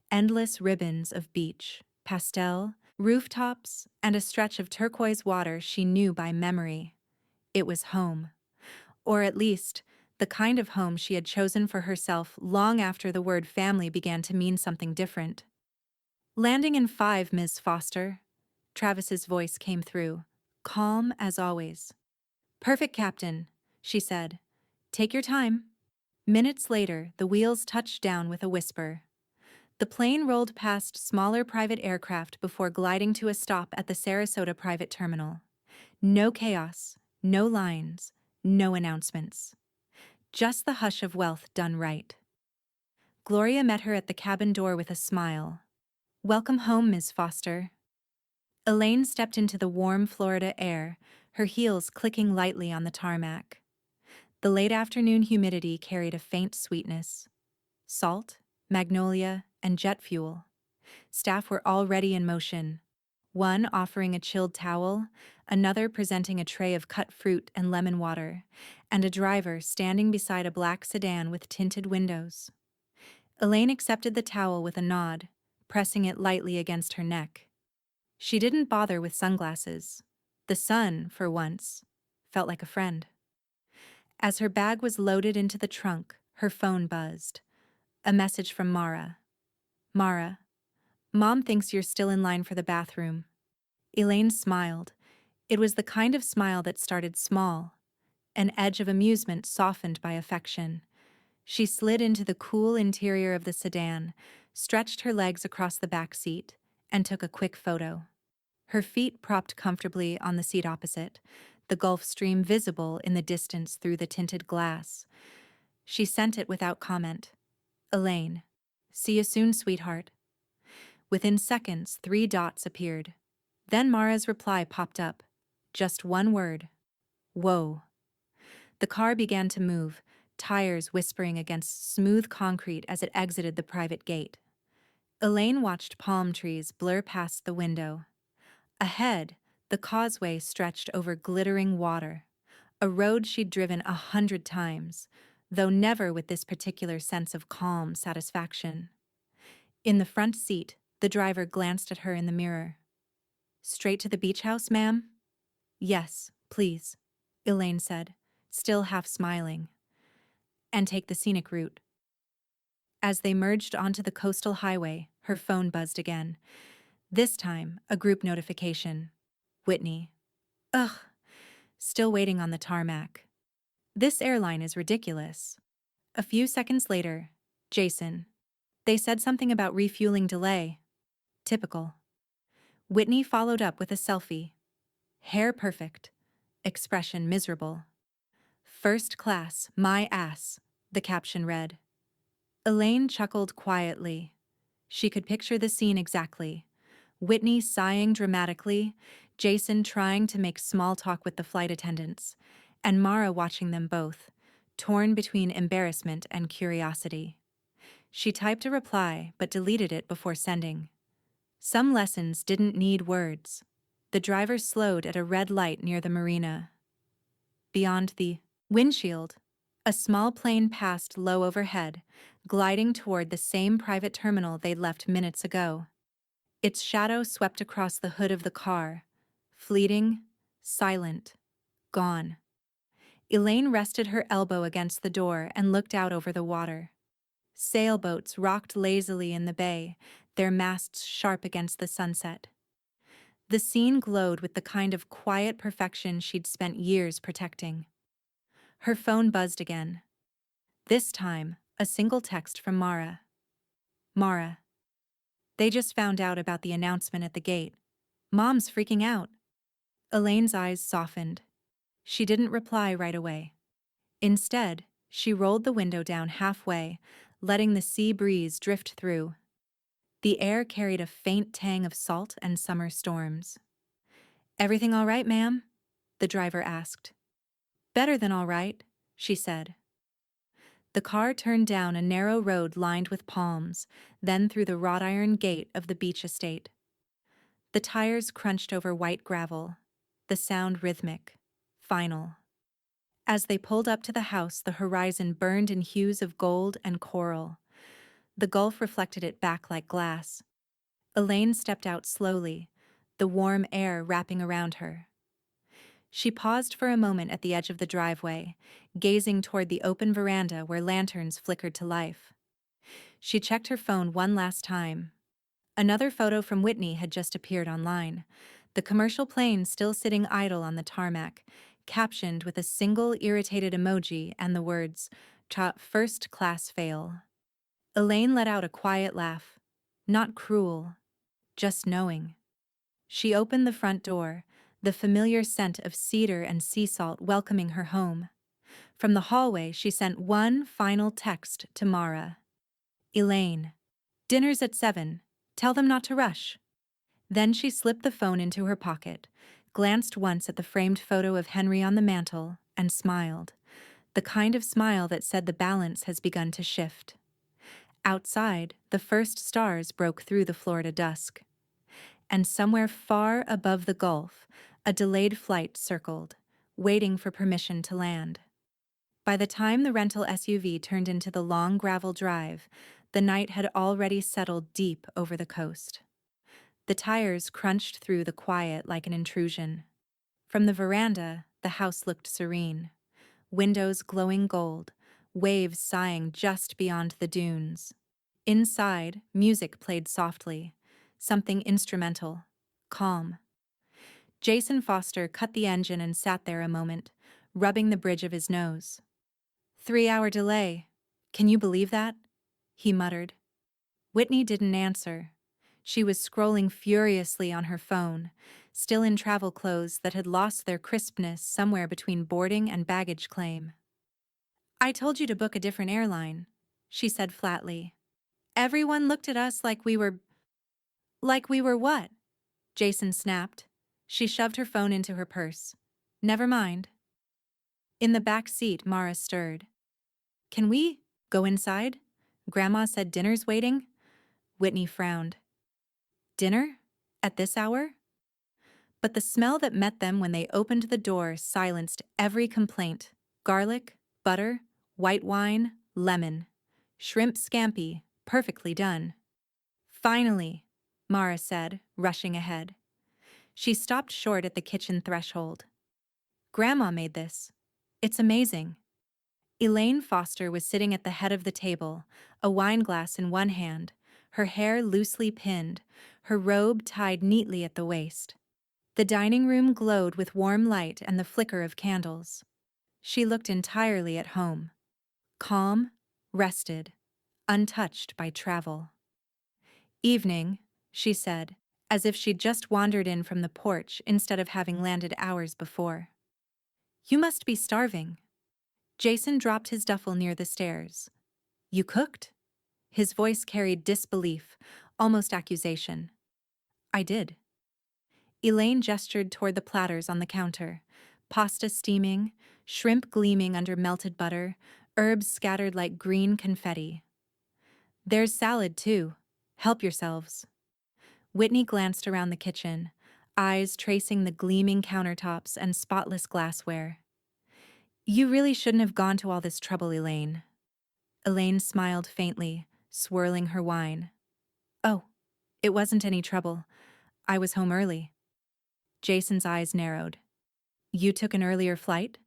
A: Endless ribbons of beach, pastel, rooftops, and a stretch of turquoise water she knew by memory. It was home. Or at least, the kind of home she had chosen for herself long after the word family began to mean something different. "Landing in 5, Ms. Foster." Travis's voice came through, calm as always. "Perfect, Captain," she said. "Take your time." Minutes later, the wheels touched down with a whisper. The plane rolled past smaller private aircraft before gliding to a stop at the Sarasota private terminal. No chaos, no lines, no announcements. Just the hush of wealth done right. Gloria met her at the cabin door with a smile. "Welcome home, Ms. Foster." Elaine stepped into the warm Florida air, her heels clicking lightly on the tarmac. The late afternoon humidity carried a faint sweetness. Salt, magnolia, and jet fuel. Staff were already in motion. One offering a chilled towel, another presenting a tray of cut fruit and lemon water, and a driver standing beside a black sedan with tinted windows. Elaine accepted the towel with a nod, pressing it lightly against her neck. She didn't bother with sunglasses. The sun, for once, felt like a friend. As her bag was loaded into the trunk, her phone buzzed. A message from Mara. "Mara, Mom thinks you're still in line for the bathroom." Elaine smiled. It was the kind of smile that started small, an edge of amusement softened by affection. She slid into the cool interior of the sedan, stretched her legs across the back seat, and took a quick photo. Her feet propped comfortably on the seat opposite, the Gulf Stream visible in the distance through the tinted glass. She sent it without comment. "Elaine, see you soon, sweetheart." Within seconds, 3 dots appeared. Then Mara's reply popped up. Just one word. "Whoa." The car began to move, tires whispering against smooth concrete as it exited the private gate. Elaine watched palm trees blur past the window. Ahead, the causeway stretched over glittering water, a road she'd driven 100 times, though never with this particular sense of calm satisfaction. In the front seat, the driver glanced at her in the mirror. "Straight to the beach house, ma'am?" "Yes, please," Elaine said, still half smiling. "And take the scenic route." As they merged onto the coastal highway, her phone buzzed again. This time, a group notification. Whitney. "Ugh. Still waiting on the tarmac. This airline is ridiculous." A few seconds later, Jason. "They said something about refueling delay." Typical. Whitney followed up with a selfie. Hair perfect. Expression miserable. "First class, my ass," the caption read. Elaine chuckled quietly. She could picture the scene exactly. Whitney sighing dramatically, Jason trying to make small talk with the flight attendants, and Mara watching them both, torn between embarrassment and curiosity. She typed a reply but deleted it before sending. Some lessons didn't need words. The driver slowed at a red light near the marina. Beyond the windshield, a small plane passed low overhead, gliding toward the same private terminal they'd left minutes ago. Its shadow swept across the hood of the car, fleeting, silent, gone. Elaine rested her elbow against the door and looked out over the water. Sailboats rocked lazily in the bay, their masts sharp against the sunset. The scene glowed with the kind of quiet perfection she'd spent years protecting. Her phone buzzed again. This time, a single text from Mara. Mara. They just found out about the announcement at the gate. Mom's freaking out. Elaine's eyes softened. She didn't reply right away. Instead, she rolled the window down halfway, letting the sea breeze drift through. The air carried a faint tang of salt and summer storms. "Everything all right, ma'am?" the driver asked. "Better than all right," she said. The car turned down a narrow road lined with palms, then through the wrought iron gate of the beach estate. The tires crunched over white gravel, the sound rhythmic, final. As they pulled up to the house, the horizon burned in hues of gold and coral. The gulf reflected it back like glass. Elaine stepped out slowly, the warm air wrapping around her. She paused for a moment at the edge of the driveway, gazing toward the open veranda where lanterns flickered to life. She checked her phone one last time. Another photo from Whitney had just appeared online, the commercial plane still sitting idle on the tarmac, captioned with a single irritated emoji and the words, "First class fail." Elaine let out a quiet laugh. Not cruel, just knowing. She opened the front door, the familiar scent of cedar and sea salt welcoming her home. From the hallway, she sent one final text to Mara. "Elaine, dinner's at 7. Tell them not to rush." Then she slipped the phone into her pocket, glanced once at the framed photo of Henry on the mantel, and smiled. The kind of smile that said the balance has begun to shift. Outside, the first stars broke through the Florida dusk. And somewhere far above the Gulf, a delayed flight circled, waiting for permission to land. By the time the rental SUV turned into the long gravel drive, the night had already settled deep over the coast. The tires crunched through the quiet like an intrusion. From the veranda, the house looked serene. Windows glowing gold, waves sighing just beyond the dunes. Inside, music played softly, something instrumental, calm. Jason Foster cut the engine and sat there a moment, rubbing the bridge of his nose. 3-hour delay. Can you believe that? He muttered. Whitney didn't answer. She was scrolling furiously on her phone, still in travel clothes that had lost their crispness somewhere between boarding and baggage claim. "I told you to book a different airline," she said flatly. "Everyone looked at us like we were..." "Like we were what?" Jason snapped. She shoved her phone into her purse. "Never mind." In the back seat, Mara stirred. "Can we go inside? Grandma said dinner's waiting." Whitney frowned. "Dinner? At this hour?" But the smell that met them when they opened the door silenced every complaint. Garlic, butter, white wine, lemon. Shrimp scampi, perfectly done. "Finally," Mara said, rushing ahead. She stopped short at the kitchen threshold. "Grandma made this. It's amazing." Elaine Foster was sitting at the head of the table, a wineglass in one hand, her hair loosely pinned, her robe tied neatly at the waist. The dining room glowed with warm light and the flicker of candles. She looked entirely at home. Calm, rested, untouched by travel. "Evening," she said, as if she'd just wandered in from the porch instead of having landed hours before. "You must be starving." Jason dropped his duffel near the stairs. "You cooked?" His voice carried disbelief, almost accusation. "I did." Elaine gestured toward the platters on the counter, pasta steaming, shrimp gleaming under melted butter, herbs scattered like green confetti. "There's salad, too. Help yourselves." Whitney glanced around the kitchen, eyes tracing the gleaming countertops and spotless glassware. "You really shouldn't have gone to all this trouble, Elaine." Elaine smiled faintly, swirling her wine. Oh, it wasn't any trouble. I was home early. Jason's eyes narrowed. You took an earlier flight?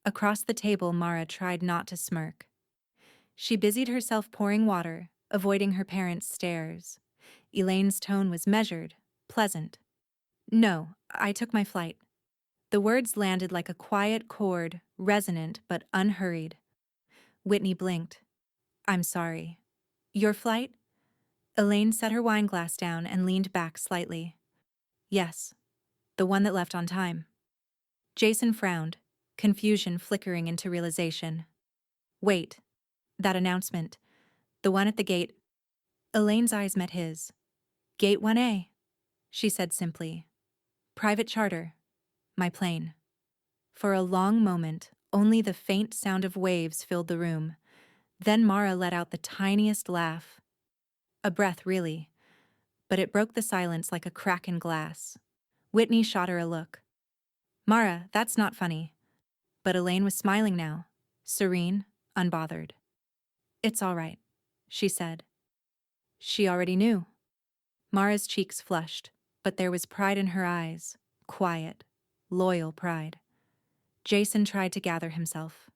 A: Across the table, Mara tried not to smirk. She busied herself pouring water, avoiding her parents' stares. Elaine's tone was measured, pleasant. No, I took my flight. The words landed like a quiet chord, resonant but unhurried. Whitney blinked. I'm sorry. Your flight? Elaine set her wine glass down and leaned back slightly. Yes, the one that left on time. Jason frowned, confusion flickering into realization. Wait, that announcement. The one at the gate. Elaine's eyes met his. Gate 1A, she said simply. Private charter. My plane. For a long moment, only the faint sound of waves filled the room. Then Mara let out the tiniest laugh. A breath, really. But it broke the silence like a crack in glass. Whitney shot her a look. Mara, that's not funny. But Elaine was smiling now, serene, unbothered. It's all right, she said. She already knew. Mara's cheeks flushed, but there was pride in her eyes, quiet, loyal pride. Jason tried to gather himself.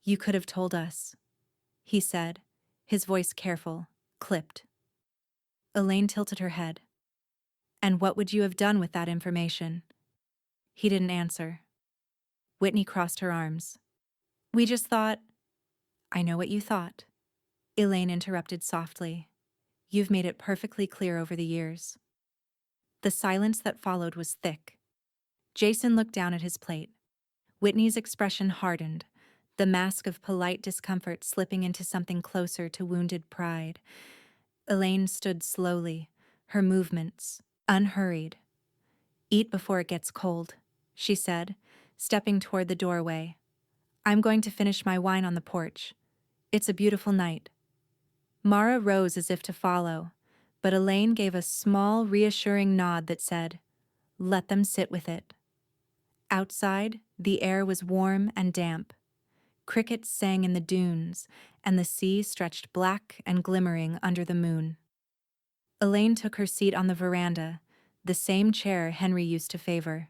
A: You could have told us, he said, his voice careful, clipped. Elaine tilted her head. And what would you have done with that information? He didn't answer. Whitney crossed her arms. We just thought. I know what you thought. Elaine interrupted softly. You've made it perfectly clear over the years. The silence that followed was thick. Jason looked down at his plate. Whitney's expression hardened, the mask of polite discomfort slipping into something closer to wounded pride. Elaine stood slowly, her movements unhurried. Eat before it gets cold, she said, stepping toward the doorway. I'm going to finish my wine on the porch. It's a beautiful night. Mara rose as if to follow, but Elaine gave a small, reassuring nod that said, let them sit with it. Outside, the air was warm and damp. Crickets sang in the dunes, and the sea stretched black and glimmering under the moon. Elaine took her seat on the veranda, the same chair Henry used to favor.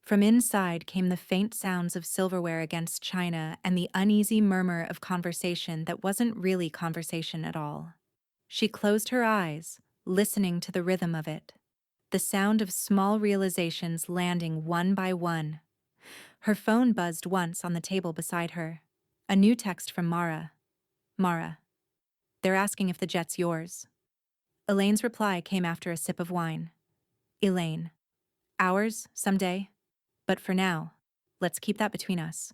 A: From inside came the faint sounds of silverware against china and the uneasy murmur of conversation that wasn't really conversation at all. She closed her eyes, listening to the rhythm of it, the sound of small realizations landing one by one. Her phone buzzed once on the table beside her. A new text from Mara. Mara. They're asking if the jet's yours. Elaine's reply came after a sip of wine. Elaine. Ours, someday. But for now, let's keep that between us.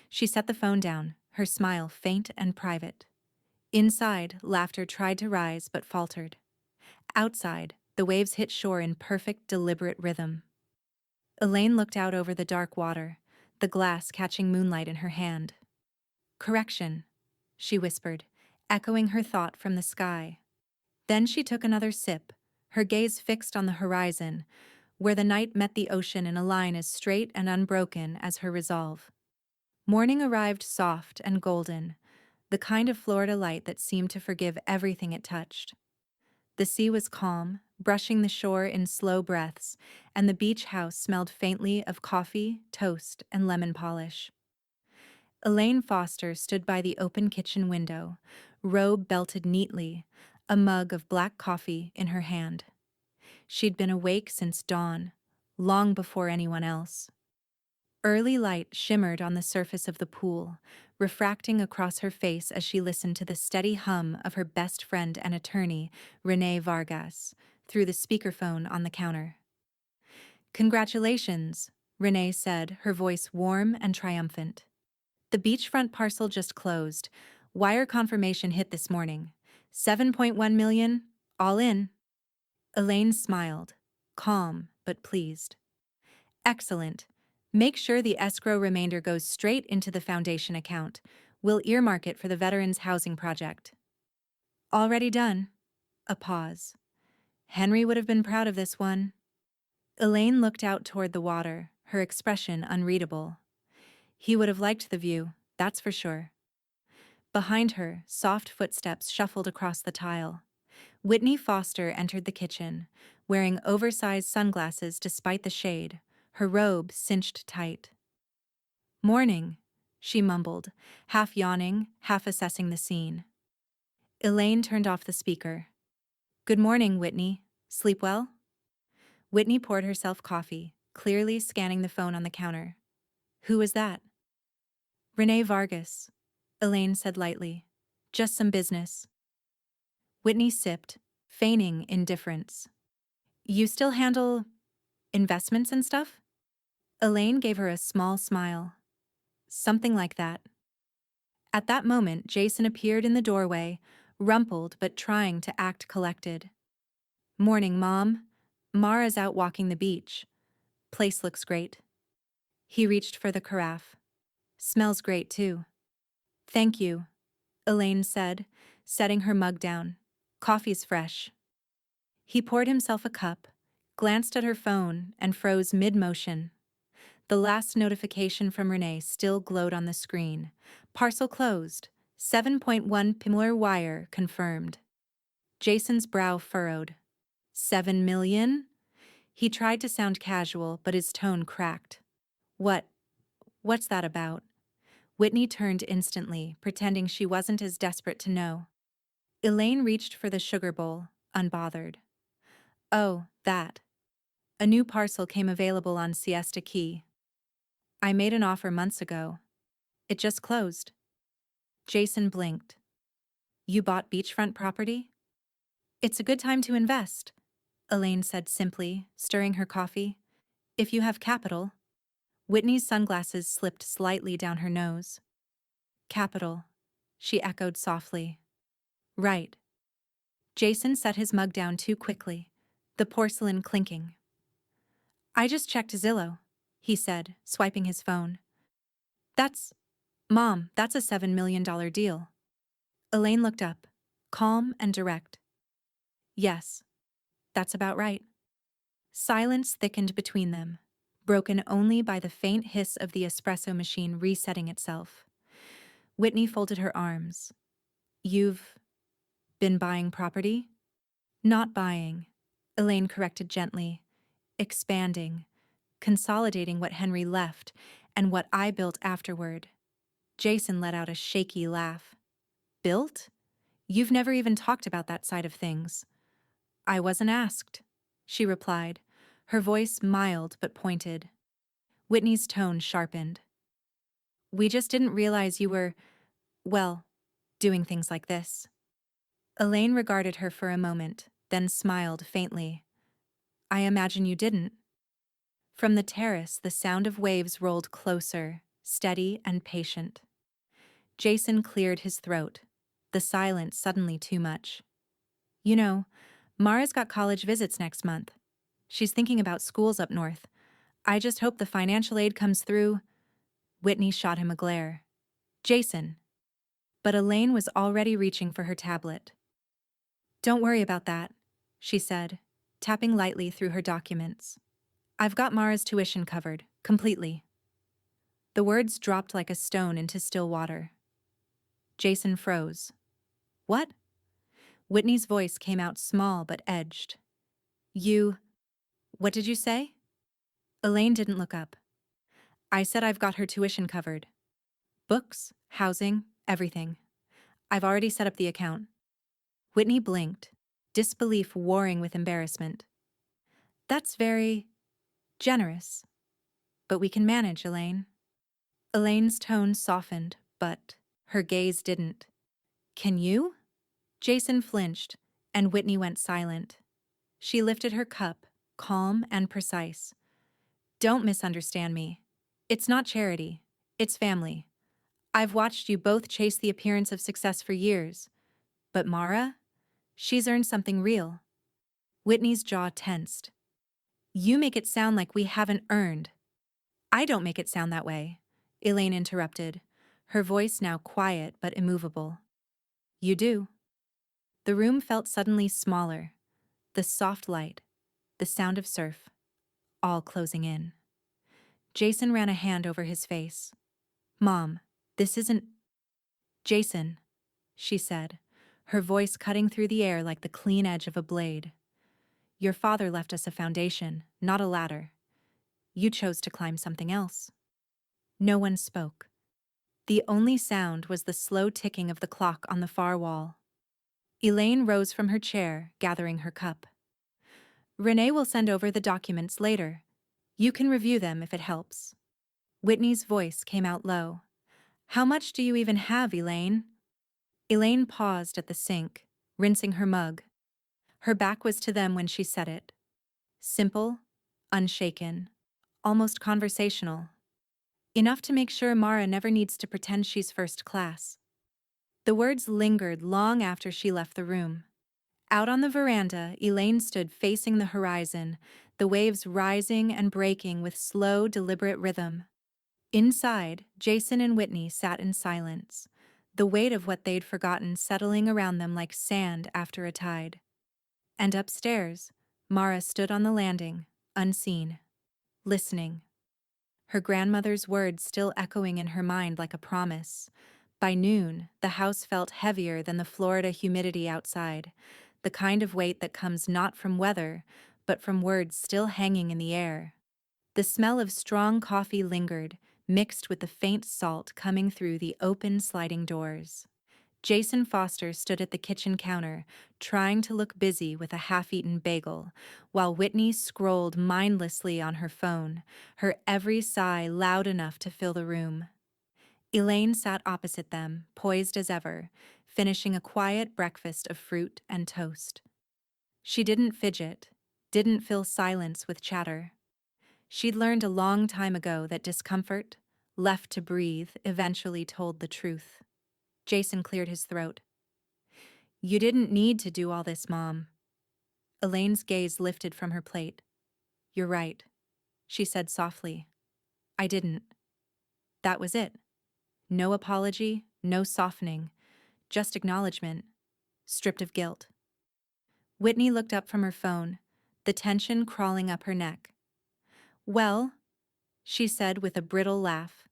A: She set the phone down, her smile faint and private. Inside, laughter tried to rise but faltered. Outside, the waves hit shore in perfect, deliberate rhythm. Elaine looked out over the dark water, the glass catching moonlight in her hand. Correction, she whispered, echoing her thought from the sky. Then she took another sip, her gaze fixed on the horizon, where the night met the ocean in a line as straight and unbroken as her resolve. Morning arrived soft and golden, the kind of Florida light that seemed to forgive everything it touched. The sea was calm, brushing the shore in slow breaths, and the beach house smelled faintly of coffee, toast, and lemon polish. Elaine Foster stood by the open kitchen window, robe belted neatly, a mug of black coffee in her hand. She'd been awake since dawn, long before anyone else. Early light shimmered on the surface of the pool, refracting across her face as she listened to the steady hum of her best friend and attorney, Renee Vargas, through the speakerphone on the counter. Congratulations, Renee said, her voice warm and triumphant. The beachfront parcel just closed. Wire confirmation hit this morning. 7.1 million, all in. Elaine smiled, calm but pleased. Excellent. Make sure the escrow remainder goes straight into the foundation account. We'll earmark it for the Veterans Housing Project. Already done. A pause. Henry would have been proud of this one. Elaine looked out toward the water, her expression unreadable. He would have liked the view, that's for sure. Behind her, soft footsteps shuffled across the tile. Whitney Foster entered the kitchen, wearing oversized sunglasses despite the shade, her robe cinched tight. "Morning," she mumbled, half yawning, half assessing the scene. Elaine turned off the speaker. "Good morning, Whitney. Sleep well?" Whitney poured herself coffee, clearly scanning the phone on the counter. "Who was that?" "Renee Vargas," Elaine said lightly. "Just some business." Whitney sipped, feigning indifference. "You still handle investments and stuff?" Elaine gave her a small smile. "Something like that." At that moment, Jason appeared in the doorway, rumpled but trying to act collected. "Morning, Mom. Mara's out walking the beach. Place looks great." He reached for the carafe. "Smells great, too." "Thank you," Elaine said, setting her mug down. "Coffee's fresh." He poured himself a cup, glanced at her phone, and froze mid-motion. The last notification from Renee still glowed on the screen. Parcel closed. 7.1 Pimler wire confirmed. Jason's brow furrowed. 7 million? He tried to sound casual, but his tone cracked. What's that about?" Whitney turned instantly, pretending she wasn't as desperate to know. Elaine reached for the sugar bowl, unbothered. "Oh, that. A new parcel came available on Siesta Key. I made an offer months ago. It just closed." Jason blinked. "You bought beachfront property?" "It's a good time to invest," Elaine said simply, stirring her coffee. "If you have capital." Whitney's sunglasses slipped slightly down her nose. "Capital," she echoed softly. "Right." Jason set his mug down too quickly, the porcelain clinking. "I just checked Zillow," he said, swiping his phone. Mom, that's a $7 million deal." Elaine looked up, calm and direct. "Yes, that's about right." Silence thickened between them, broken only by the faint hiss of the espresso machine resetting itself. Whitney folded her arms. "You've been buying property?" "Not buying," Elaine corrected gently. "Expanding, consolidating what Henry left and what I built afterward." Jason let out a shaky laugh. "Built? You've never even talked about that side of things." "I wasn't asked," she replied, her voice mild but pointed. Whitney's tone sharpened. "We just didn't realize you were, well, doing things like this." Elaine regarded her for a moment, then smiled faintly. "I imagine you didn't." From the terrace, the sound of waves rolled closer, steady and patient. Jason cleared his throat, the silence suddenly too much. "You know, Mara's got college visits next month. She's thinking about schools up north. I just hope the financial aid comes through." Whitney shot him a glare. "Jason." But Elaine was already reaching for her tablet. "Don't worry about that," she said, tapping lightly through her documents. "I've got Mara's tuition covered, completely." The words dropped like a stone into still water. Jason froze. "What?" Whitney's voice came out small but edged. What did you say?" Elaine didn't look up. "I said I've got her tuition covered. Books, housing, everything. I've already set up the account." Whitney blinked, disbelief warring with embarrassment. "That's very generous. But we can manage, Elaine." Elaine's tone softened, but her gaze didn't. "Can you?" Jason flinched, and Whitney went silent. She lifted her cup, calm and precise. "Don't misunderstand me. It's not charity. It's family. I've watched you both chase the appearance of success for years. But Mara? She's earned something real." Whitney's jaw tensed. "You make it sound like we haven't earned." "I don't make it sound that way," Elaine interrupted, her voice now quiet but immovable. "You do." The room felt suddenly smaller, the soft light, the sound of surf, all closing in. Jason ran a hand over his face. "Mom, this isn't—" "Jason," she said, her voice cutting through the air like the clean edge of a blade. Your father left us a foundation, not a ladder. You chose to climb something else. No one spoke. The only sound was the slow ticking of the clock on the far wall. Elaine rose from her chair, gathering her cup. Renee will send over the documents later. You can review them if it helps. Whitney's voice came out low. How much do you even have, Elaine? Elaine paused at the sink, rinsing her mug. Her back was to them when she said it. Simple, unshaken, almost conversational. Enough to make sure Mara never needs to pretend she's first class. The words lingered long after she left the room. Out on the veranda, Elaine stood facing the horizon, the waves rising and breaking with slow, deliberate rhythm. Inside, Jason and Whitney sat in silence, the weight of what they'd forgotten settling around them like sand after a tide. And upstairs, Mara stood on the landing, unseen, listening. Her grandmother's words still echoing in her mind like a promise. By noon, the house felt heavier than the Florida humidity outside, the kind of weight that comes not from weather, but from words still hanging in the air. The smell of strong coffee lingered, mixed with the faint salt coming through the open sliding doors. Jason Foster stood at the kitchen counter, trying to look busy with a half-eaten bagel, while Whitney scrolled mindlessly on her phone, her every sigh loud enough to fill the room. Elaine sat opposite them, poised as ever, finishing a quiet breakfast of fruit and toast. She didn't fidget, didn't fill silence with chatter. She'd learned a long time ago that discomfort, left to breathe, eventually told the truth. Jason cleared his throat. You didn't need to do all this, Mom. Elaine's gaze lifted from her plate. You're right, she said softly. I didn't. That was it. No apology, no softening, just acknowledgement, stripped of guilt. Whitney looked up from her phone, the tension crawling up her neck. Well, she said with a brittle laugh,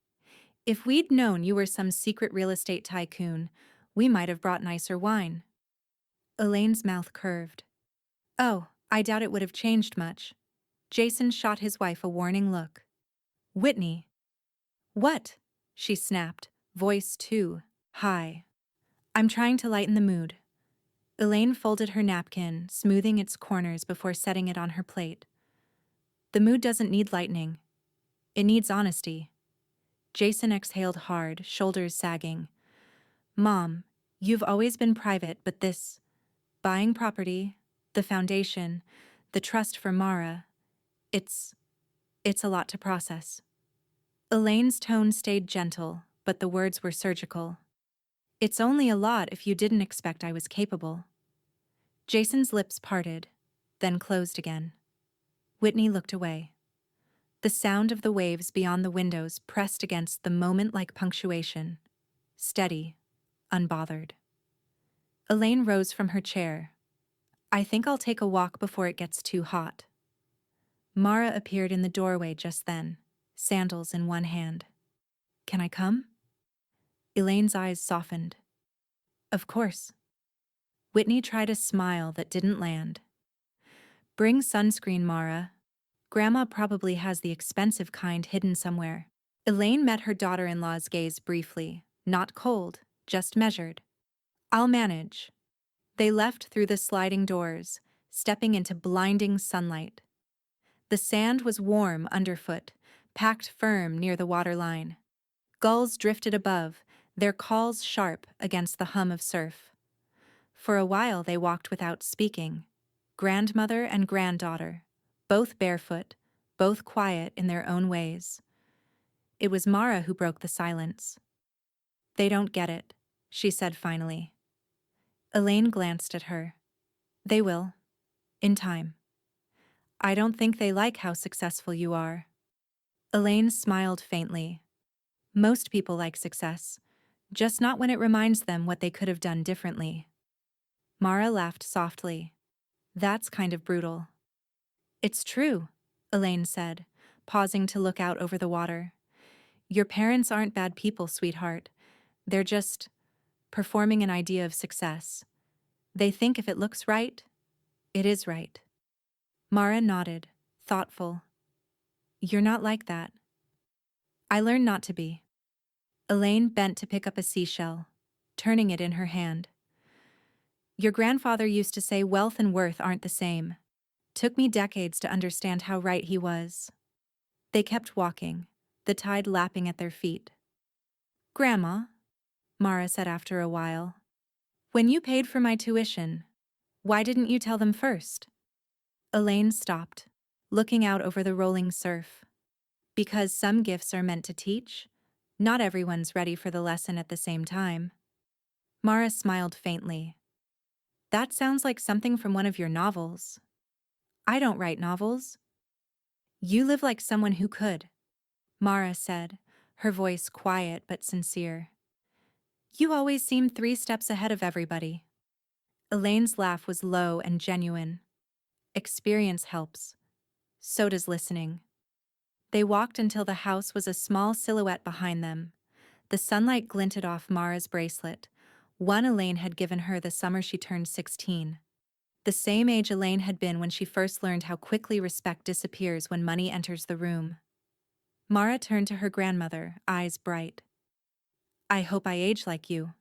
A: if we'd known you were some secret real estate tycoon, we might have brought nicer wine. Elaine's mouth curved. Oh, I doubt it would have changed much. Jason shot his wife a warning look. Whitney. What? She snapped, voice too high. I'm trying to lighten the mood. Elaine folded her napkin, smoothing its corners before setting it on her plate. The mood doesn't need lightening. It needs honesty. Jason exhaled hard, shoulders sagging. Mom, you've always been private, but this, buying property, the foundation, the trust for Mara, it's a lot to process. Elaine's tone stayed gentle, but the words were surgical. It's only a lot if you didn't expect I was capable. Jason's lips parted, then closed again. Whitney looked away. The sound of the waves beyond the windows pressed against the moment-like punctuation. Steady, unbothered. Elaine rose from her chair. I think I'll take a walk before it gets too hot. Mara appeared in the doorway just then, sandals in one hand. Can I come? Elaine's eyes softened. Of course. Whitney tried a smile that didn't land. Bring sunscreen, Mara. Grandma probably has the expensive kind hidden somewhere. Elaine met her daughter-in-law's gaze briefly, not cold, just measured. I'll manage. They left through the sliding doors, stepping into blinding sunlight. The sand was warm underfoot, packed firm near the waterline. Gulls drifted above, their calls sharp against the hum of surf. For a while they walked without speaking, grandmother and granddaughter, both barefoot, both quiet in their own ways. It was Mara who broke the silence. They don't get it, she said finally. Elaine glanced at her. They will. In time. I don't think they like how successful you are. Elaine smiled faintly. Most people like success, just not when it reminds them what they could have done differently. Mara laughed softly. That's kind of brutal. It's true, Elaine said, pausing to look out over the water. Your parents aren't bad people, sweetheart. They're just performing an idea of success. They think if it looks right, it is right. Mara nodded, thoughtful. You're not like that. I learned not to be. Elaine bent to pick up a seashell, turning it in her hand. Your grandfather used to say wealth and worth aren't the same. Took me decades to understand how right he was. They kept walking, the tide lapping at their feet. Grandma, Mara said after a while, when you paid for my tuition, why didn't you tell them first? Elaine stopped, looking out over the rolling surf. Because some gifts are meant to teach, not everyone's ready for the lesson at the same time. Mara smiled faintly. That sounds like something from one of your novels. I don't write novels. You live like someone who could, Mara said, her voice quiet but sincere. You always seem 3 steps ahead of everybody. Elaine's laugh was low and genuine. Experience helps. So does listening. They walked until the house was a small silhouette behind them. The sunlight glinted off Mara's bracelet, one Elaine had given her the summer she turned 16. The same age Elaine had been when she first learned how quickly respect disappears when money enters the room. Mara turned to her grandmother, eyes bright. I hope I age like you.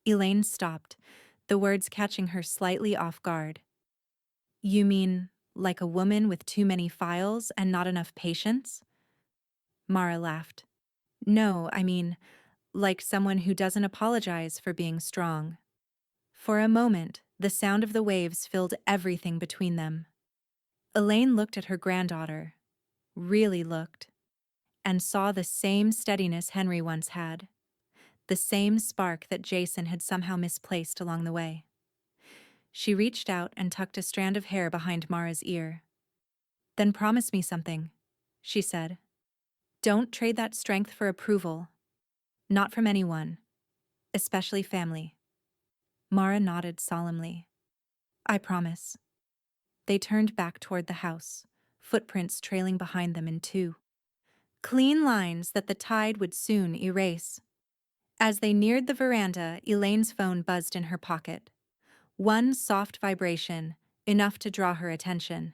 A: Elaine stopped, the words catching her slightly off guard. You mean, like a woman with too many files and not enough patience? Mara laughed. No, I mean, like someone who doesn't apologize for being strong. For a moment, the sound of the waves filled everything between them. Elaine looked at her granddaughter, really looked, and saw the same steadiness Henry once had, the same spark that Jason had somehow misplaced along the way. She reached out and tucked a strand of hair behind Mara's ear. Then promise me something, she said. Don't trade that strength for approval. Not from anyone, especially family. Mara nodded solemnly. I promise. They turned back toward the house, footprints trailing behind them in 2 clean lines that the tide would soon erase. As they neared the veranda, Elaine's phone buzzed in her pocket. One soft vibration, enough to draw her attention.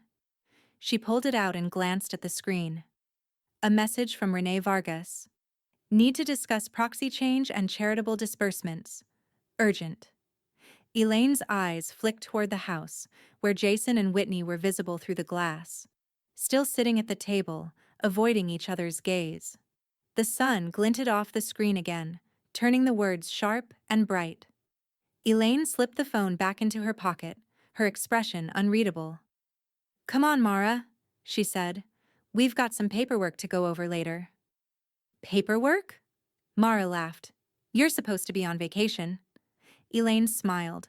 A: She pulled it out and glanced at the screen. A message from Renee Vargas. Need to discuss proxy change and charitable disbursements. Urgent. Elaine's eyes flicked toward the house, where Jason and Whitney were visible through the glass, still sitting at the table, avoiding each other's gaze. The sun glinted off the screen again, turning the words sharp and bright. Elaine slipped the phone back into her pocket, her expression unreadable. Come on, Mara, she said. We've got some paperwork to go over later. Paperwork? Mara laughed. You're supposed to be on vacation. Elaine smiled.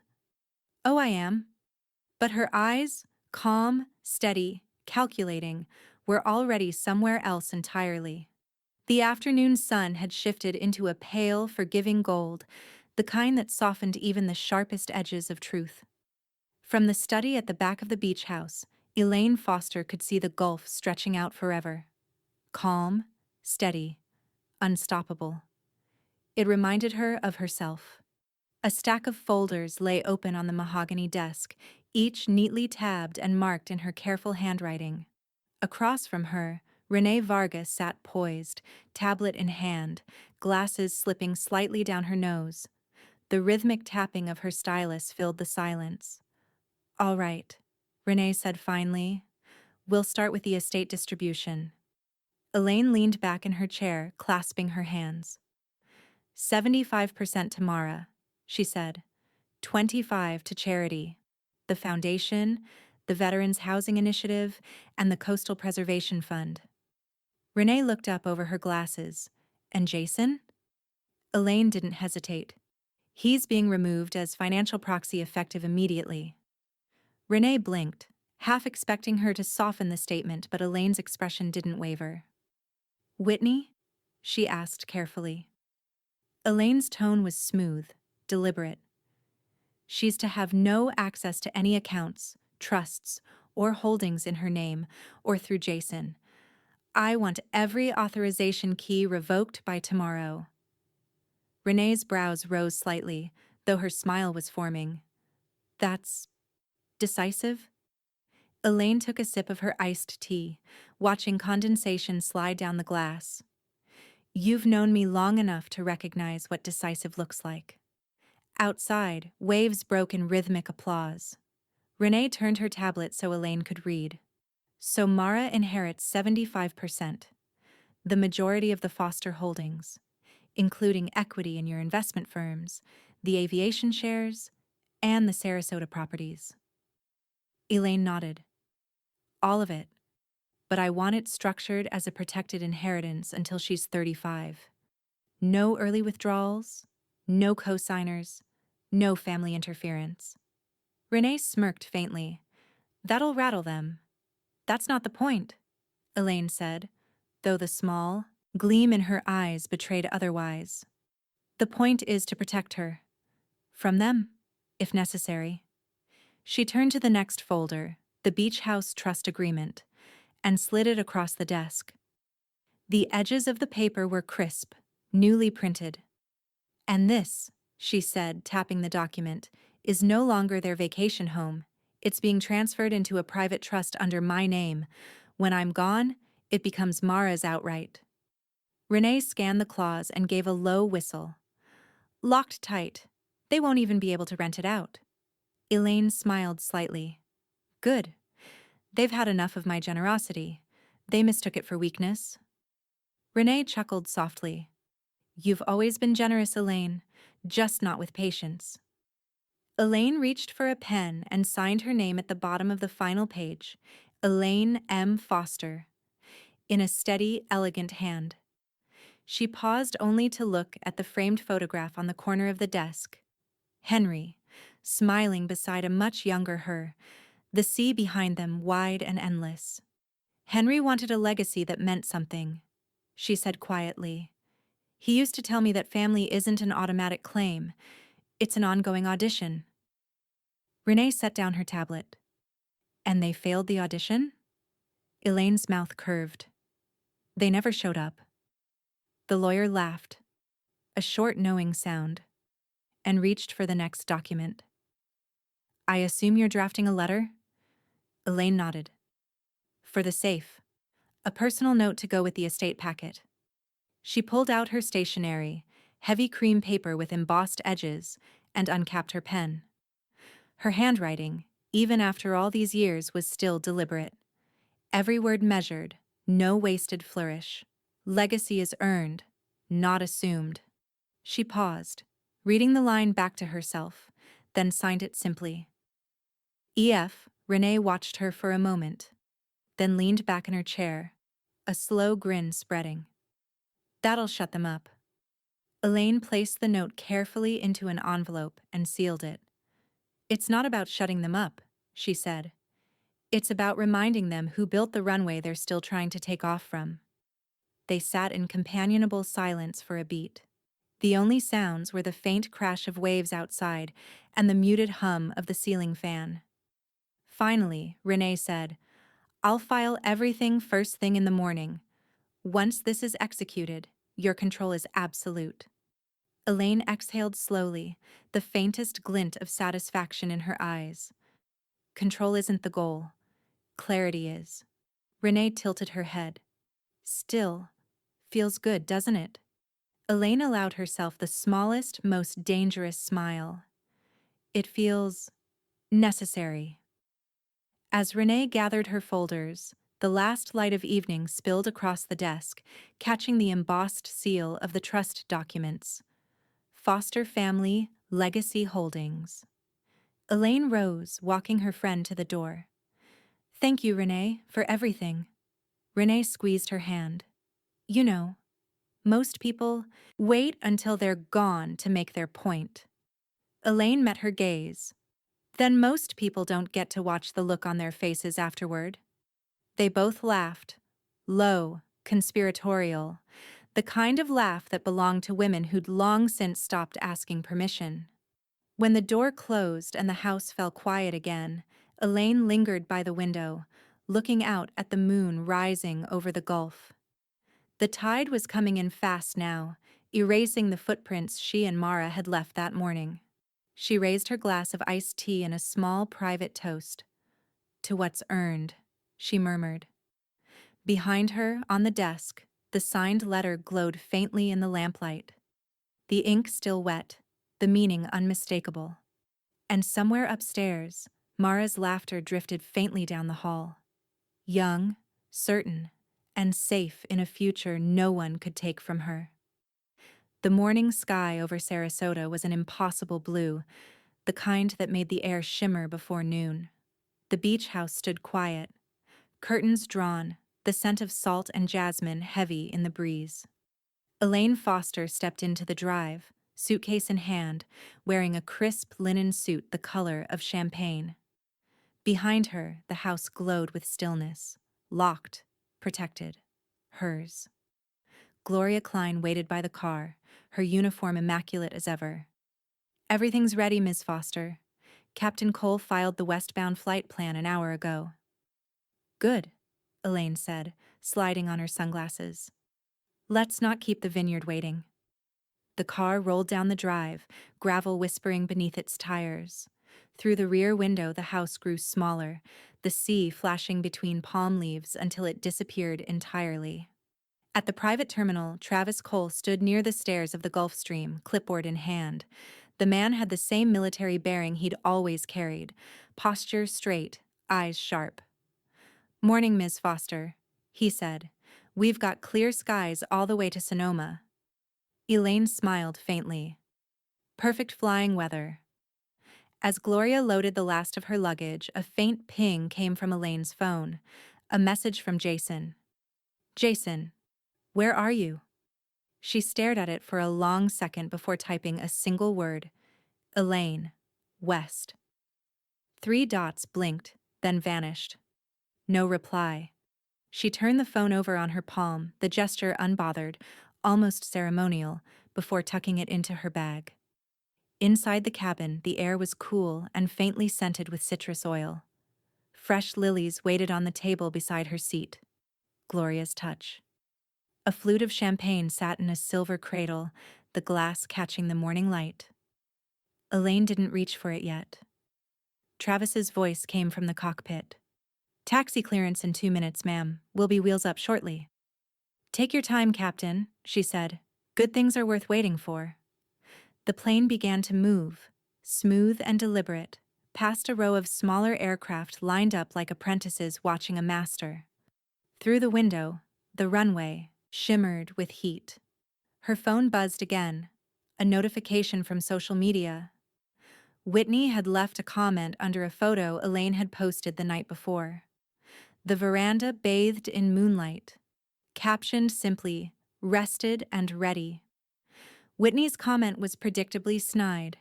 A: Oh, I am. But her eyes, calm, steady, calculating, were already somewhere else entirely. The afternoon sun had shifted into a pale, forgiving gold, the kind that softened even the sharpest edges of truth. From the study at the back of the beach house, Elaine Foster could see the gulf stretching out forever. Calm, steady, unstoppable. It reminded her of herself. A stack of folders lay open on the mahogany desk, each neatly tabbed and marked in her careful handwriting. Across from her, Renee Vargas sat poised, tablet in hand, glasses slipping slightly down her nose. The rhythmic tapping of her stylus filled the silence. All right, Renee said finally. We'll start with the estate distribution. Elaine leaned back in her chair, clasping her hands. 75% to Mara, she said. 25% to charity. The foundation, the Veterans Housing Initiative, and the Coastal Preservation Fund. Renee looked up over her glasses. And Jason? Elaine didn't hesitate. He's being removed as financial proxy effective immediately. Renee blinked, half expecting her to soften the statement, but Elaine's expression didn't waver. Whitney? She asked carefully. Elaine's tone was smooth, deliberate. She's to have no access to any accounts, trusts, or holdings in her name or through Jason. I want every authorization key revoked by tomorrow. Renee's brows rose slightly, though her smile was forming. That's decisive? Elaine took a sip of her iced tea, watching condensation slide down the glass. You've known me long enough to recognize what decisive looks like. Outside, waves broke in rhythmic applause. Renee turned her tablet so Elaine could read. So Mara inherits 75%, the majority of the Foster holdings, including equity in your investment firms, the aviation shares, and the Sarasota properties. Elaine nodded. All of it. But I want it structured as a protected inheritance until she's 35. No early withdrawals, no co-signers, no family interference. Renee smirked faintly. That'll rattle them. That's not the point, Elaine said, though the small gleam in her eyes betrayed otherwise. The point is to protect her. From them, if necessary. She turned to the next folder, the Beach House Trust Agreement, and slid it across the desk. The edges of the paper were crisp, newly printed. And this, she said, tapping the document, is no longer their vacation home. It's being transferred into a private trust under my name. When I'm gone, it becomes Mara's outright. Renee scanned the clause and gave a low whistle. Locked tight. They won't even be able to rent it out. Elaine smiled slightly. Good. They've had enough of my generosity. They mistook it for weakness. Renee chuckled softly. You've always been generous, Elaine, just not with patience. Elaine reached for a pen and signed her name at the bottom of the final page, Elaine M. Foster, in a steady, elegant hand. She paused only to look at the framed photograph on the corner of the desk. Henry, smiling beside a much younger her, the sea behind them wide and endless. Henry wanted a legacy that meant something, she said quietly. He used to tell me that family isn't an automatic claim, it's an ongoing audition. Renee set down her tablet. And they failed the audition? Elaine's mouth curved. They never showed up. The lawyer laughed, a short knowing sound, and reached for the next document. I assume you're drafting a letter? Elaine nodded. For the safe. A personal note to go with the estate packet. She pulled out her stationery, heavy cream paper with embossed edges, and uncapped her pen. Her handwriting, even after all these years, was still deliberate. Every word measured, no wasted flourish. Legacy is earned, not assumed. She paused, reading the line back to herself, then signed it simply. E.F. Renee watched her for a moment, then leaned back in her chair, a slow grin spreading. That'll shut them up. Elaine placed the note carefully into an envelope and sealed it. It's not about shutting them up, she said. It's about reminding them who built the runway they're still trying to take off from. They sat in companionable silence for a beat. The only sounds were the faint crash of waves outside and the muted hum of the ceiling fan. Finally, Renee said, I'll file everything first thing in the morning. Once this is executed, your control is absolute. Elaine exhaled slowly, the faintest glint of satisfaction in her eyes. Control isn't the goal. Clarity is. Renee tilted her head. Still, feels good, doesn't it? Elaine allowed herself the smallest, most dangerous smile. It feels necessary. As Renee gathered her folders, the last light of evening spilled across the desk, catching the embossed seal of the trust documents. Foster Family Legacy Holdings. Elaine rose, walking her friend to the door. Thank you, Renee, for everything. Renee squeezed her hand. You know, most people wait until they're gone to make their point. Elaine met her gaze. Then most people don't get to watch the look on their faces afterward. They both laughed, low, conspiratorial, the kind of laugh that belonged to women who'd long since stopped asking permission. When the door closed and the house fell quiet again, Elaine lingered by the window, looking out at the moon rising over the gulf. The tide was coming in fast now, erasing the footprints she and Mara had left that morning. She raised her glass of iced tea and a small private toast. "To what's earned," she murmured. Behind her, on the desk, the signed letter glowed faintly in the lamplight. The ink still wet, the meaning unmistakable. And somewhere upstairs, Mara's laughter drifted faintly down the hall. Young, certain, and safe in a future no one could take from her. The morning sky over Sarasota was an impossible blue, the kind that made the air shimmer before noon. The beach house stood quiet, curtains drawn, the scent of salt and jasmine heavy in the breeze. Elaine Foster stepped into the drive, suitcase in hand, wearing a crisp linen suit the color of champagne. Behind her, the house glowed with stillness, locked, protected, hers. Gloria Klein waited by the car, her uniform immaculate as ever. "Everything's ready, Ms. Foster. Captain Cole filed the westbound flight plan an hour ago." "Good," Elaine said, sliding on her sunglasses. "Let's not keep the vineyard waiting." The car rolled down the drive, gravel whispering beneath its tires. Through the rear window, the house grew smaller, the sea flashing between palm leaves until it disappeared entirely. At the private terminal, Travis Cole stood near the stairs of the Gulfstream, clipboard in hand. The man had the same military bearing he'd always carried, posture straight, eyes sharp. "Morning, Ms. Foster," he said. "We've got clear skies all the way to Sonoma." Elaine smiled faintly. "Perfect flying weather." As Gloria loaded the last of her luggage, a faint ping came from Elaine's phone, a message from Jason. "Jason, where are you?" She stared at it for a long second before typing a single word. "Elaine, west." 3 dots blinked, then vanished. No reply. She turned the phone over on her palm, the gesture unbothered, almost ceremonial, before tucking it into her bag. Inside the cabin, the air was cool and faintly scented with citrus oil. Fresh lilies waited on the table beside her seat. Gloria's touch. A flute of champagne sat in a silver cradle, the glass catching the morning light. Elaine didn't reach for it yet. Travis's voice came from the cockpit. "Taxi clearance in 2 minutes, ma'am. We'll be wheels up shortly." "Take your time, Captain," she said. "Good things are worth waiting for." The plane began to move, smooth and deliberate, past a row of smaller aircraft lined up like apprentices watching a master. Through the window, the runway shimmered with heat. Her phone buzzed again, a notification from social media. Whitney had left a comment under a photo Elaine had posted the night before. The veranda bathed in moonlight, captioned simply, "Rested and ready." Whitney's comment was predictably snide.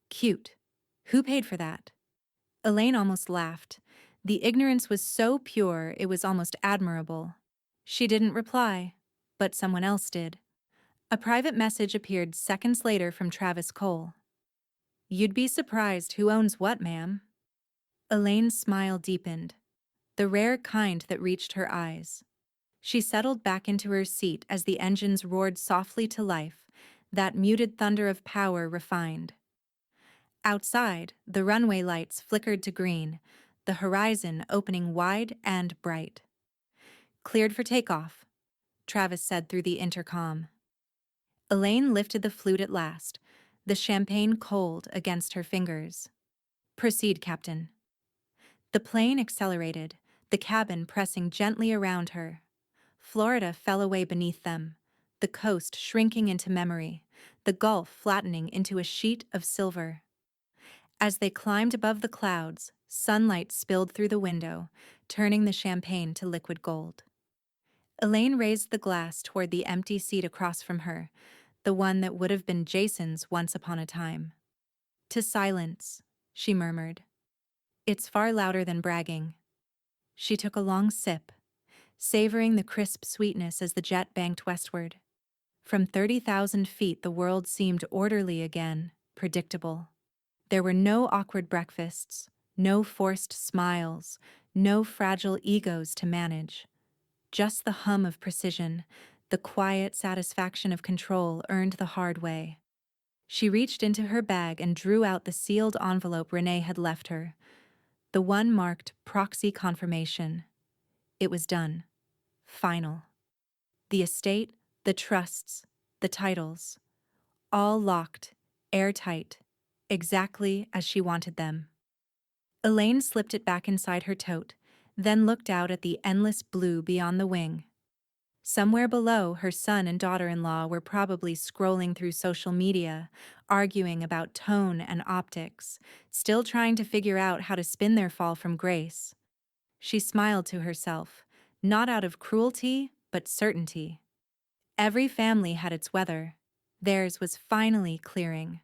A: "Cute. Who paid for that?" Elaine almost laughed. The ignorance was so pure it was almost admirable. She didn't reply, but someone else did. A private message appeared seconds later from Travis Cole. "You'd be surprised who owns what, ma'am." Elaine's smile deepened, the rare kind that reached her eyes. She settled back into her seat as the engines roared softly to life, that muted thunder of power refined. Outside, the runway lights flickered to green, the horizon opening wide and bright. "Cleared for takeoff," Travis said through the intercom. Elaine lifted the flute at last, the champagne cold against her fingers. "Proceed, Captain." The plane accelerated, the cabin pressing gently around her. Florida fell away beneath them, the coast shrinking into memory, the Gulf flattening into a sheet of silver. As they climbed above the clouds, sunlight spilled through the window, turning the champagne to liquid gold. Elaine raised the glass toward the empty seat across from her, the one that would have been Jason's once upon a time. "To silence," she murmured. "It's far louder than bragging." She took a long sip, savoring the crisp sweetness as the jet banked westward. From 30,000 feet, the world seemed orderly again, predictable. There were no awkward breakfasts, no forced smiles, no fragile egos to manage. Just the hum of precision, The quiet satisfaction of control earned the hard way. She reached into her bag and drew out the sealed envelope Renee had left her, the one marked proxy confirmation. It was done. Final. The estate, the trusts, the titles, all locked, airtight, exactly as she wanted them. Elaine slipped it back inside her tote, then looked out at the endless blue beyond the wing. Somewhere below, her son and daughter-in-law were probably scrolling through social media, arguing about tone and optics, still trying to figure out how to spin their fall from grace. She smiled to herself, not out of cruelty, but certainty. Every family had its weather. Theirs was finally clearing.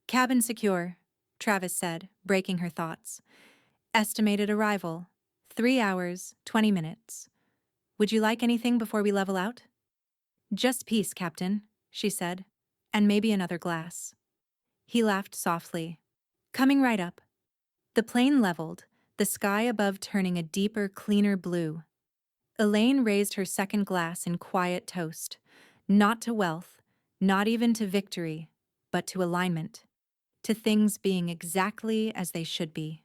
A: "Cabin secure," Travis said, breaking her thoughts. "Estimated arrival, 3 hours, 20 minutes. Would you like anything before we level out?" "Just peace, Captain," she said, "and maybe another glass." He laughed softly. "Coming right up." The plane leveled, the sky above turning a deeper, cleaner blue. Elaine raised her second glass in quiet toast, not to wealth, not even to victory, but to alignment, to things being exactly as they should be.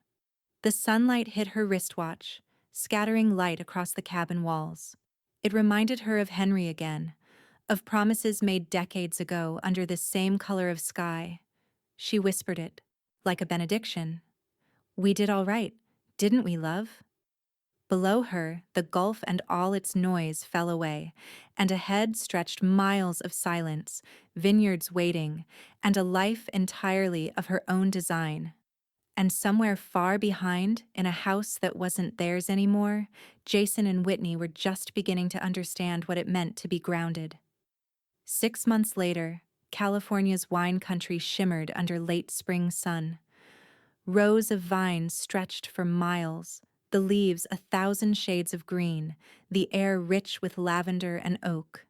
A: The sunlight hit her wristwatch, scattering light across the cabin walls. It reminded her of Henry again, of promises made decades ago under this same color of sky. She whispered it, like a benediction. "We did all right, didn't we, love?" Below her, the gulf and all its noise fell away, and ahead stretched miles of silence, vineyards waiting, and a life entirely of her own design. And somewhere far behind, in a house that wasn't theirs anymore, Jason and Whitney were just beginning to understand what it meant to be grounded. 6 months later, California's wine country shimmered under late spring sun. Rows of vines stretched for miles, the leaves 1,000 shades of green, the air rich with lavender and oak.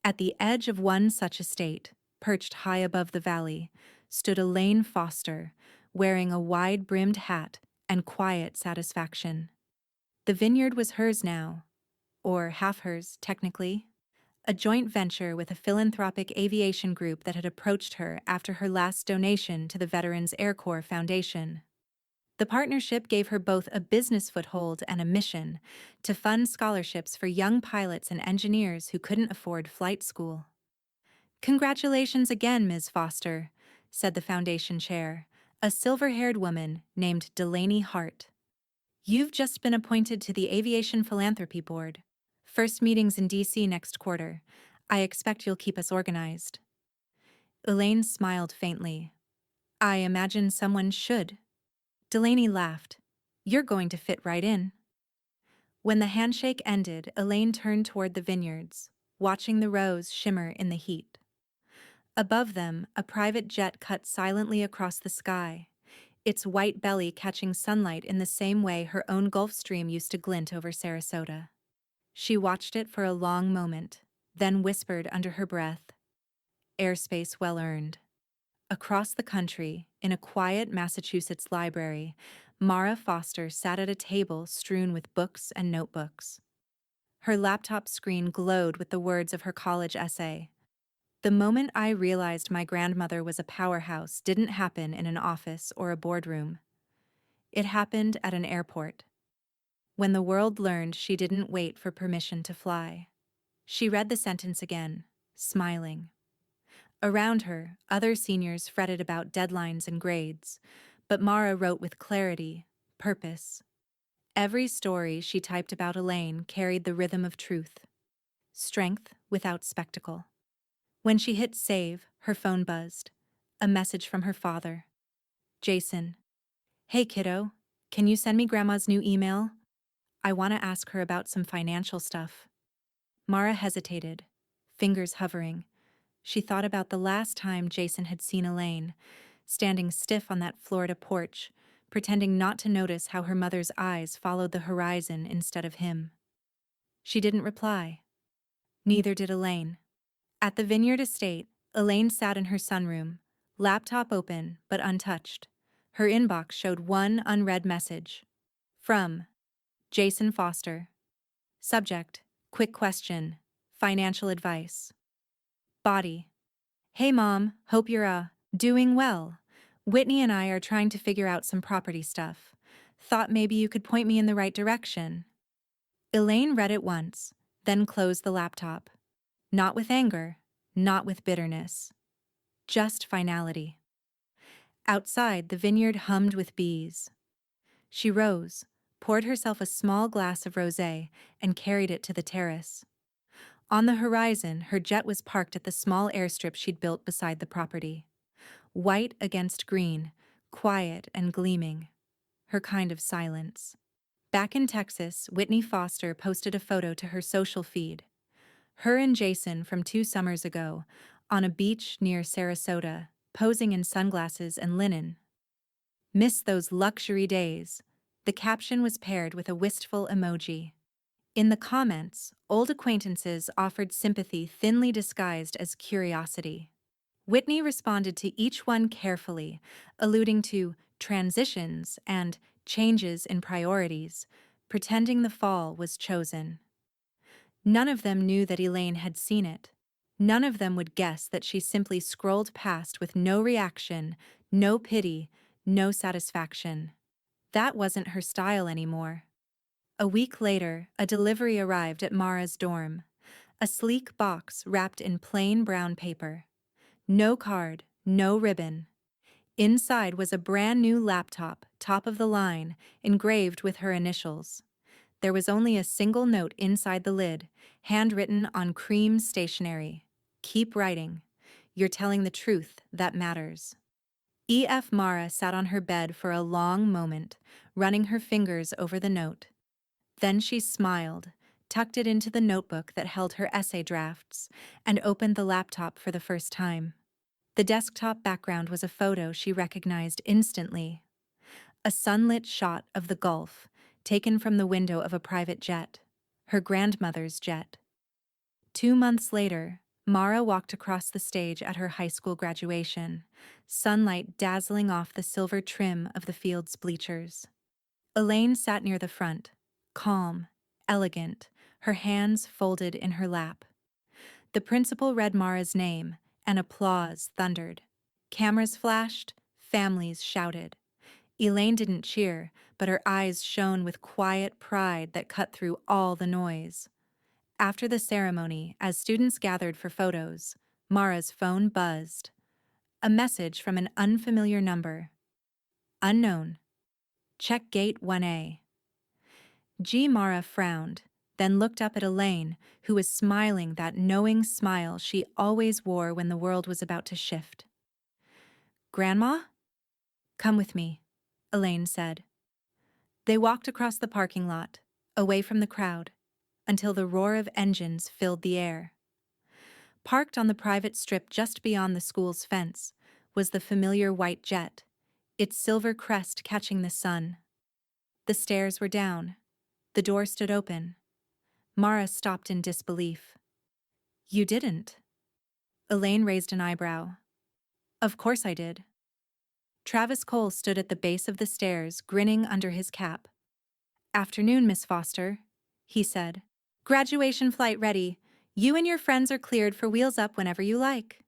A: At the edge of one such estate, perched high above the valley, stood Elaine Foster, wearing a wide-brimmed hat and quiet satisfaction. The vineyard was hers now, or half hers, technically, a joint venture with a philanthropic aviation group that had approached her after her last donation to the Veterans Air Corps Foundation. The partnership gave her both a business foothold and a mission to fund scholarships for young pilots and engineers who couldn't afford flight school. "Congratulations again, Ms. Foster," said the foundation chair, a silver-haired woman named Delaney Hart. "You've just been appointed to the Aviation Philanthropy Board. First meetings in D.C. next quarter. I expect you'll keep us organized." Elaine smiled faintly. "I imagine someone should." Delaney laughed. "You're going to fit right in." When the handshake ended, Elaine turned toward the vineyards, watching the rows shimmer in the heat. Above them, a private jet cut silently across the sky, its white belly catching sunlight in the same way her own Gulfstream used to glint over Sarasota. She watched it for a long moment, then whispered under her breath, "Airspace well earned." Across the country, in a quiet Massachusetts library, Mara Foster sat at a table strewn with books and notebooks. Her laptop screen glowed with the words of her college essay. "The moment I realized my grandmother was a powerhouse didn't happen in an office or a boardroom. It happened at an airport. When the world learned she didn't wait for permission to fly." She read the sentence again, smiling. Around her, other seniors fretted about deadlines and grades, but Mara wrote with clarity, purpose. Every story she typed about Elaine carried the rhythm of truth. Strength without spectacle. When she hit save, her phone buzzed. A message from her father. "Jason. Hey kiddo, can you send me Grandma's new email? I want to ask her about some financial stuff." Mara hesitated, fingers hovering. She thought about the last time Jason had seen Elaine, standing stiff on that Florida porch, pretending not to notice how her mother's eyes followed the horizon instead of him. She didn't reply. Neither did Elaine. At the Vineyard Estate, Elaine sat in her sunroom, laptop open but untouched. Her inbox showed one unread message. From Jason Foster. Subject, quick question. financial advice. Body. Hey mom, hope you're doing well. Whitney and I are trying to figure out some property stuff. Thought maybe you could point me in the right direction. Elaine read it once, then closed the laptop. Not with anger, not with bitterness. Just finality. Outside, the vineyard hummed with bees. She rose, poured herself a small glass of rosé, and carried it to the terrace. On the horizon, her jet was parked at the small airstrip she'd built beside the property. White against green, quiet and gleaming. Her kind of silence. Back in Texas, Whitney Foster posted a photo to her social feed. Her and Jason from 2 summers ago, on a beach near Sarasota, posing in sunglasses and linen. Miss those luxury days. The caption was paired with a wistful emoji. In the comments, old acquaintances offered sympathy thinly disguised as curiosity. Whitney responded to each one carefully, alluding to transitions and changes in priorities, pretending the fall was chosen. None of them knew that Elaine had seen it. None of them would guess that she simply scrolled past with no reaction, no pity, no satisfaction. That wasn't her style anymore. A week later, a delivery arrived at Mara's dorm. A sleek box wrapped in plain brown paper. No card, no ribbon. Inside was a brand new laptop, top of the line, engraved with her initials. There was only a single note inside the lid, handwritten on cream stationery. Keep writing. You're telling the truth that matters. E.F. Mara sat on her bed for a long moment, running her fingers over the note. Then she smiled, tucked it into the notebook that held her essay drafts, and opened the laptop for the first time. The desktop background was a photo she recognized instantly. A sunlit shot of the Gulf, taken from the window of a private jet, her grandmother's jet. 2 months later, Mara walked across the stage at her high school graduation, sunlight dazzling off the silver trim of the field's bleachers. Elaine sat near the front, calm, elegant, her hands folded in her lap. The principal read Mara's name, and applause thundered. Cameras flashed, families shouted. Elaine didn't cheer, but her eyes shone with quiet pride that cut through all the noise. After the ceremony, as students gathered for photos, Mara's phone buzzed. A message from an unfamiliar number. Unknown. Check gate 1A. Mara frowned, then looked up at Elaine, who was smiling that knowing smile she always wore when the world was about to shift. Grandma? Come with me, Elaine said. They walked across the parking lot, away from the crowd, until the roar of engines filled the air. Parked on the private strip just beyond the school's fence was the familiar white jet, its silver crest catching the sun. The stairs were down. The door stood open. Mara stopped in disbelief. You didn't? Elaine raised an eyebrow. Of course I did. Travis Cole stood at the base of the stairs, grinning under his cap. Afternoon, Miss Foster, he said. Graduation flight ready. You and your friends are cleared for wheels up whenever you like.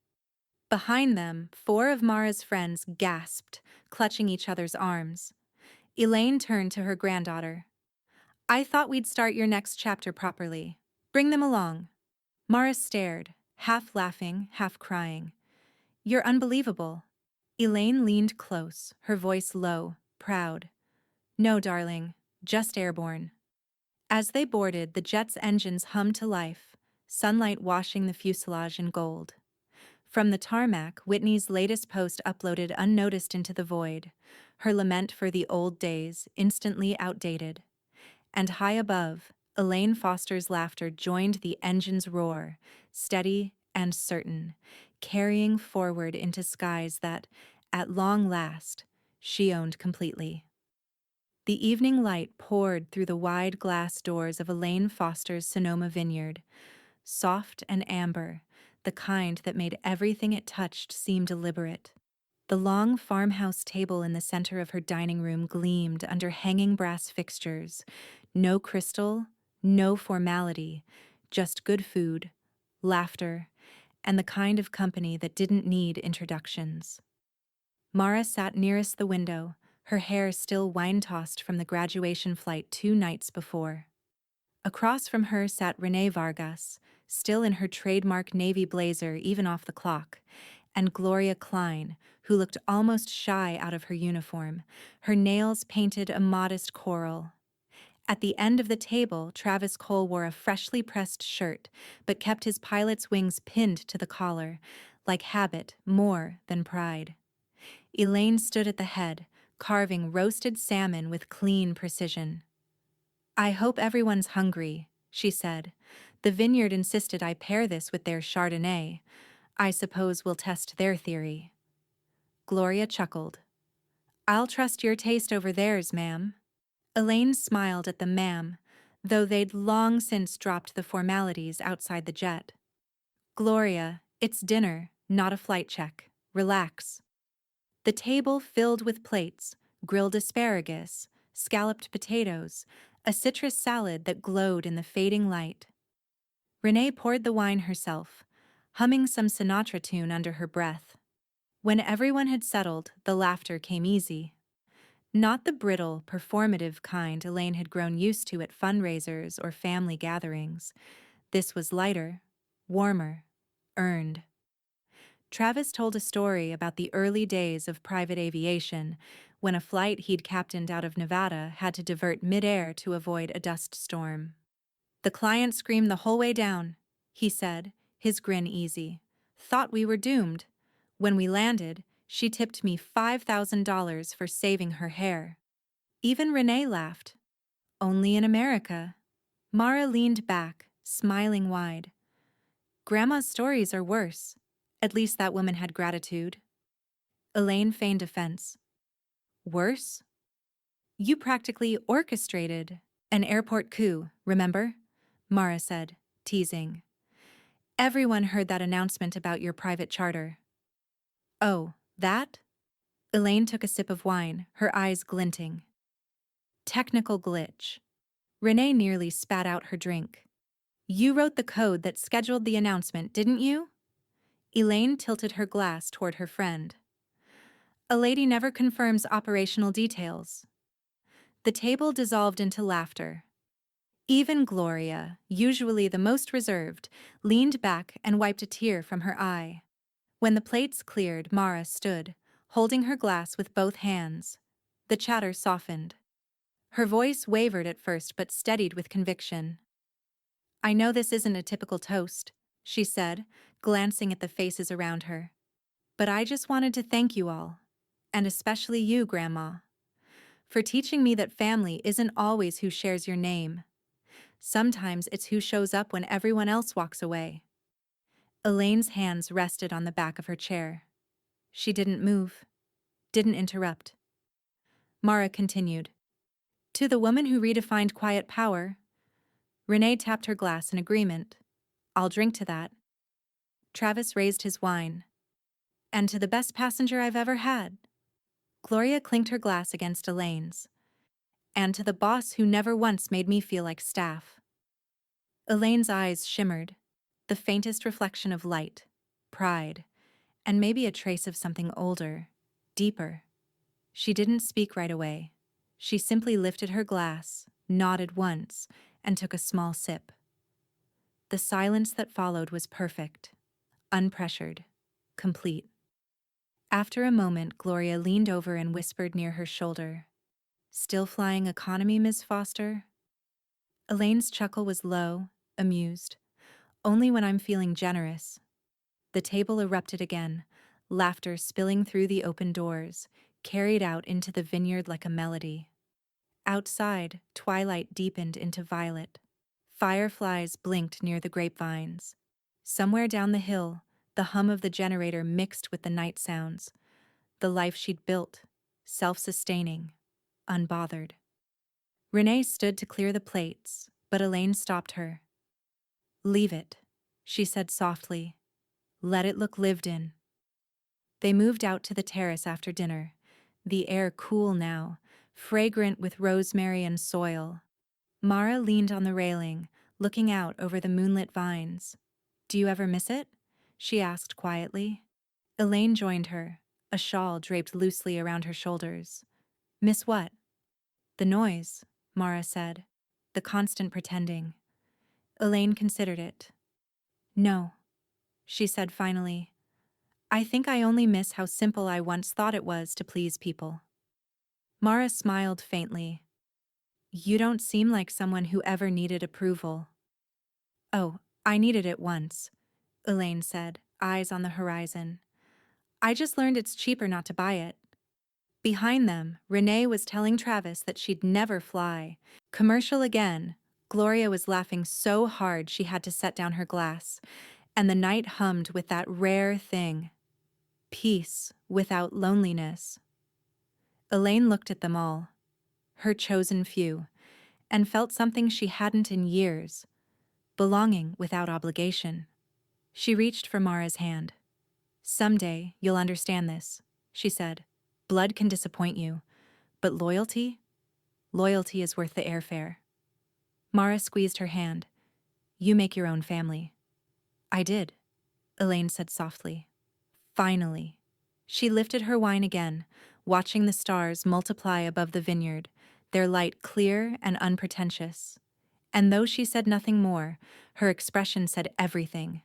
A: Behind them, 4 of Mara's friends gasped, clutching each other's arms. Elaine turned to her granddaughter. I thought we'd start your next chapter properly. Bring them along. Mara stared, half laughing, half crying. You're unbelievable. Elaine leaned close, her voice low, proud. No, darling, just airborne. As they boarded, the jet's engines hummed to life, sunlight washing the fuselage in gold. From the tarmac, Whitney's latest post uploaded unnoticed into the void, her lament for the old days, instantly outdated. And high above, Elaine Foster's laughter joined the engine's roar, steady and certain, carrying forward into skies that, at long last, she owned completely. The evening light poured through the wide glass doors of Elaine Foster's Sonoma vineyard, soft and amber, the kind that made everything it touched seem deliberate. The long farmhouse table in the center of her dining room gleamed under hanging brass fixtures. No crystal, no formality, just good food, laughter, and the kind of company that didn't need introductions. Mara sat nearest the window, her hair still wine-tossed from the graduation flight 2 nights before. Across from her sat Renee Vargas, still in her trademark navy blazer even off the clock, and Gloria Klein, who looked almost shy out of her uniform, her nails painted a modest coral. At the end of the table, Travis Cole wore a freshly pressed shirt, but kept his pilot's wings pinned to the collar, like habit more than pride. Elaine stood at the head, carving roasted salmon with clean precision. "I hope everyone's hungry," she said. "The vineyard insisted I pair this with their Chardonnay. I suppose we'll test their theory." Gloria chuckled. "I'll trust your taste over theirs, ma'am." Elaine smiled at the ma'am, though they'd long since dropped the formalities outside the jet. "Gloria, it's dinner, not a flight check. Relax." The table filled with plates, grilled asparagus, scalloped potatoes, a citrus salad that glowed in the fading light. Renee poured the wine herself, humming some Sinatra tune under her breath. When everyone had settled, the laughter came easy. Not the brittle, performative kind Elaine had grown used to at fundraisers or family gatherings. This was lighter, warmer, earned. Travis told a story about the early days of private aviation, when a flight he'd captained out of Nevada had to divert midair to avoid a dust storm. "The client screamed the whole way down," he said, his grin easy. "Thought we were doomed. When we landed, she tipped me $5,000 for saving her hair." Even Renee laughed. "Only in America." Mara leaned back, smiling wide. "Grandma's stories are worse. At least that woman had gratitude." Elaine feigned offense. "Worse? You practically orchestrated an airport coup, remember?" Mara said, teasing. "Everyone heard that announcement about your private charter." "Oh, that?" Elaine took a sip of wine, her eyes glinting. "Technical glitch." Renee nearly spat out her drink. "You wrote the code that scheduled the announcement, didn't you?" Elaine tilted her glass toward her friend. "A lady never confirms operational details." The table dissolved into laughter. Even Gloria, usually the most reserved, leaned back and wiped a tear from her eye. When the plates cleared, Mara stood, holding her glass with both hands. The chatter softened. Her voice wavered at first but steadied with conviction. "I know this isn't a typical toast," she said, glancing at the faces around her. "But I just wanted to thank you all, and especially you, Grandma, for teaching me that family isn't always who shares your name. Sometimes it's who shows up when everyone else walks away." Elaine's hands rested on the back of her chair. She didn't move, didn't interrupt. Mara continued. "To the woman who redefined quiet power." Renee tapped her glass in agreement. "I'll drink to that." Travis raised his wine. "And to the best passenger I've ever had." Gloria clinked her glass against Elaine's. "And to the boss who never once made me feel like staff." Elaine's eyes shimmered, the faintest reflection of light, pride, and maybe a trace of something older, deeper. She didn't speak right away. She simply lifted her glass, nodded once, and took a small sip. The silence that followed was perfect, unpressured, complete. After a moment, Gloria leaned over and whispered near her shoulder, "Still flying economy, Miss Foster?" Elaine's chuckle was low, amused. "Only when I'm feeling generous." The table erupted again, laughter spilling through the open doors, carried out into the vineyard like a melody. Outside, twilight deepened into violet. Fireflies blinked near the grapevines. Somewhere down the hill, the hum of the generator mixed with the night sounds. The life she'd built, self-sustaining, unbothered. Renee stood to clear the plates, but Elaine stopped her. "Leave it," she said softly. "Let it look lived in." They moved out to the terrace after dinner, the air cool now, fragrant with rosemary and soil. Mara leaned on the railing, looking out over the moonlit vines. Do you ever miss it? She asked quietly. Elaine joined her, a shawl draped loosely around her shoulders. Miss what? The noise, Mara said. The constant pretending. Elaine considered it. No, she said finally. I think I only miss how simple I once thought it was to please people. Mara smiled faintly. You don't seem like someone who ever needed approval. Oh, I needed it once, Elaine said, eyes on the horizon. I just learned it's cheaper not to buy it. Behind them, Renee was telling Travis that she'd never fly. Commercial again. Gloria was laughing so hard she had to set down her glass, and the night hummed with that rare thing. Peace without loneliness. Elaine looked at them all, her chosen few, and felt something she hadn't in years. Belonging without obligation. She reached for Mara's hand. Someday you'll understand this, she said. Blood can disappoint you, but loyalty? Loyalty is worth the airfare. Mara squeezed her hand. You make your own family. I did, Elaine said softly. Finally. She lifted her wine again, watching the stars multiply above the vineyard, their light clear and unpretentious. And though she said nothing more, her expression said everything.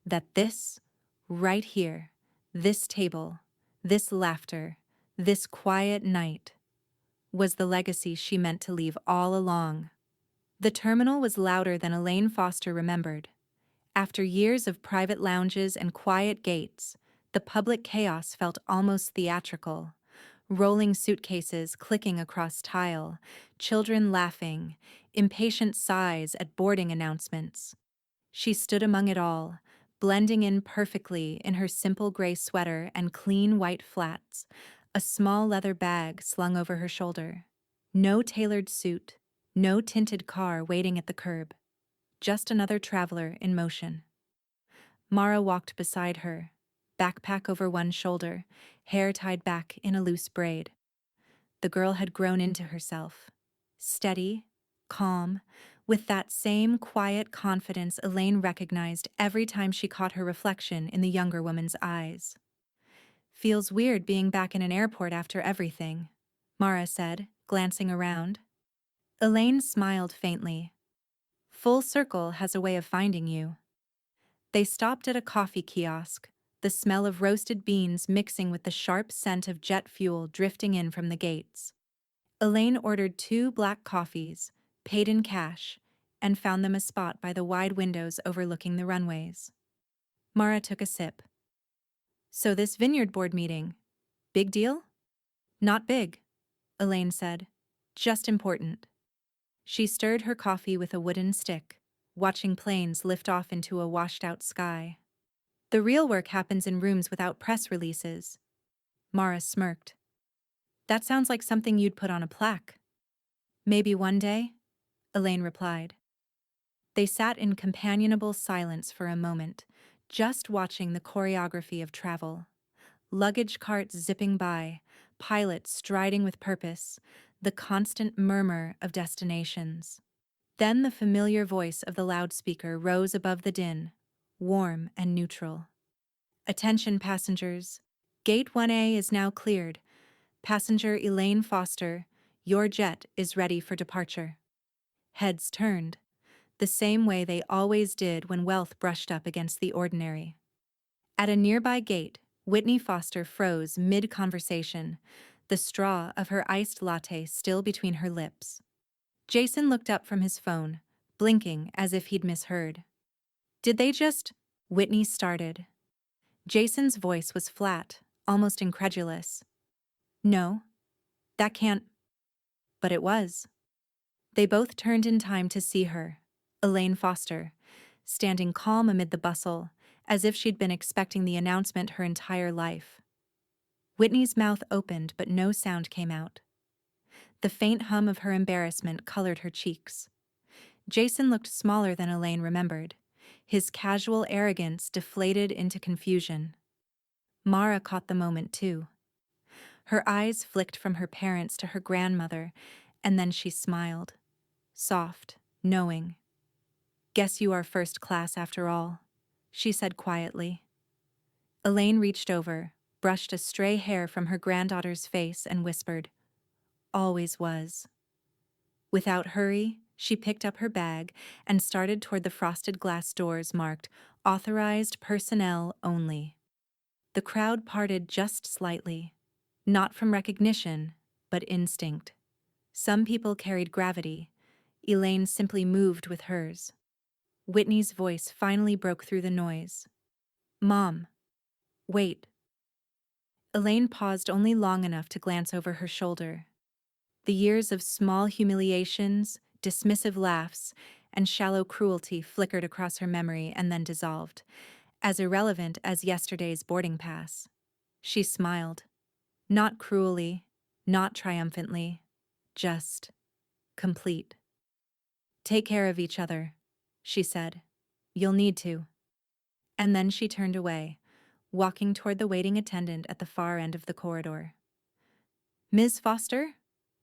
A: That this, right here, this table, this laughter, this quiet night, was the legacy she meant to leave all along. The terminal was louder than Elaine Foster remembered. After years of private lounges and quiet gates, the public chaos felt almost theatrical. Rolling suitcases clicking across tile, children laughing, impatient sighs at boarding announcements. She stood among it all, blending in perfectly in her simple gray sweater and clean white flats, a small leather bag slung over her shoulder. No tailored suit, no tinted car waiting at the curb. Just another traveler in motion. Mara walked beside her, backpack over one shoulder, hair tied back in a loose braid. The girl had grown into herself. Steady, calm, with that same quiet confidence Elaine recognized every time she caught her reflection in the younger woman's eyes. Feels weird being back in an airport after everything, Mara said, glancing around. Elaine smiled faintly. Full circle has a way of finding you. They stopped at a coffee kiosk, the smell of roasted beans mixing with the sharp scent of jet fuel drifting in from the gates. Elaine ordered 2 black coffees, paid in cash, and found them a spot by the wide windows overlooking the runways. Mara took a sip. So this vineyard board meeting, big deal? Not big, Elaine said. Just important. She stirred her coffee with a wooden stick, watching planes lift off into a washed-out sky. The real work happens in rooms without press releases. Mara smirked. That sounds like something you'd put on a plaque. Maybe one day, Elaine replied. They sat in companionable silence for a moment, just watching the choreography of travel. Luggage carts zipping by, pilots striding with purpose, the constant murmur of destinations. Then the familiar voice of the loudspeaker rose above the din, warm and neutral. Attention passengers, Gate 1A is now cleared. Passenger Elaine Foster, your jet is ready for departure. Heads turned, the same way they always did when wealth brushed up against the ordinary. At a nearby gate, Whitney Foster froze mid-conversation, the straw of her iced latte still between her lips. Jason looked up from his phone, blinking as if he'd misheard. Did they just... Whitney started. Jason's voice was flat, almost incredulous. No, that can't... But it was. They both turned in time to see her, Elaine Foster, standing calm amid the bustle, as if she'd been expecting the announcement her entire life. Whitney's mouth opened, but no sound came out. The faint hum of her embarrassment colored her cheeks. Jason looked smaller than Elaine remembered, his casual arrogance deflated into confusion. Mara caught the moment too. Her eyes flicked from her parents to her grandmother, and then she smiled. Soft, knowing. Guess you are first class after all. she said quietly. Elaine reached over, brushed a stray hair from her granddaughter's face, and whispered, "Always was." Without hurry, she picked up her bag and started toward the frosted glass doors marked "Authorized Personnel Only." The crowd parted just slightly, not from recognition, but instinct. Some people carried gravity. Elaine simply moved with hers. Whitney's voice finally broke through the noise. "Mom, wait." Elaine paused only long enough to glance over her shoulder. The years of small humiliations, dismissive laughs, and shallow cruelty flickered across her memory and then dissolved, as irrelevant as yesterday's boarding pass. She smiled. Not cruelly, not triumphantly, just complete. "Take care of each other," she said. "You'll need to." And then she turned away, walking toward the waiting attendant at the far end of the corridor. "Ms. Foster?"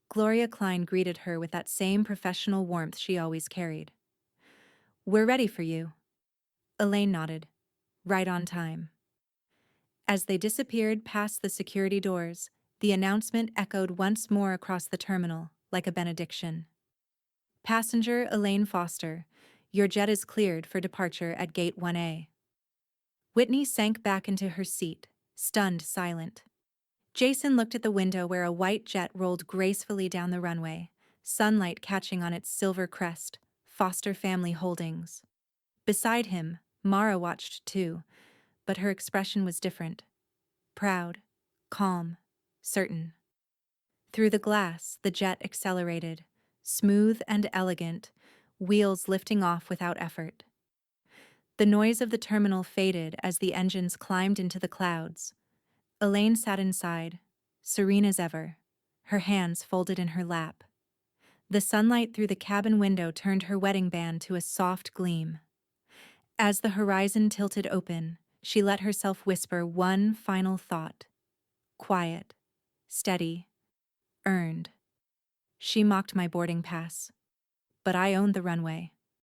A: Gloria Klein greeted her with that same professional warmth she always carried. "We're ready for you." Elaine nodded. "Right on time." As they disappeared past the security doors, the announcement echoed once more across the terminal, like a benediction. "Passenger Elaine Foster, your jet is cleared for departure at Gate 1A." Whitney sank back into her seat, stunned silent. Jason looked at the window where a white jet rolled gracefully down the runway, sunlight catching on its silver crest, Foster Family Holdings. Beside him, Mara watched too, but her expression was different. Proud, calm, certain. Through the glass, the jet accelerated, smooth and elegant, wheels lifting off without effort. The noise of the terminal faded as the engines climbed into the clouds. Elaine sat inside, serene as ever, her hands folded in her lap. The sunlight through the cabin window turned her wedding band to a soft gleam. As the horizon tilted open, she let herself whisper one final thought. Quiet, steady, earned. She mocked my boarding pass, but I owned the runway.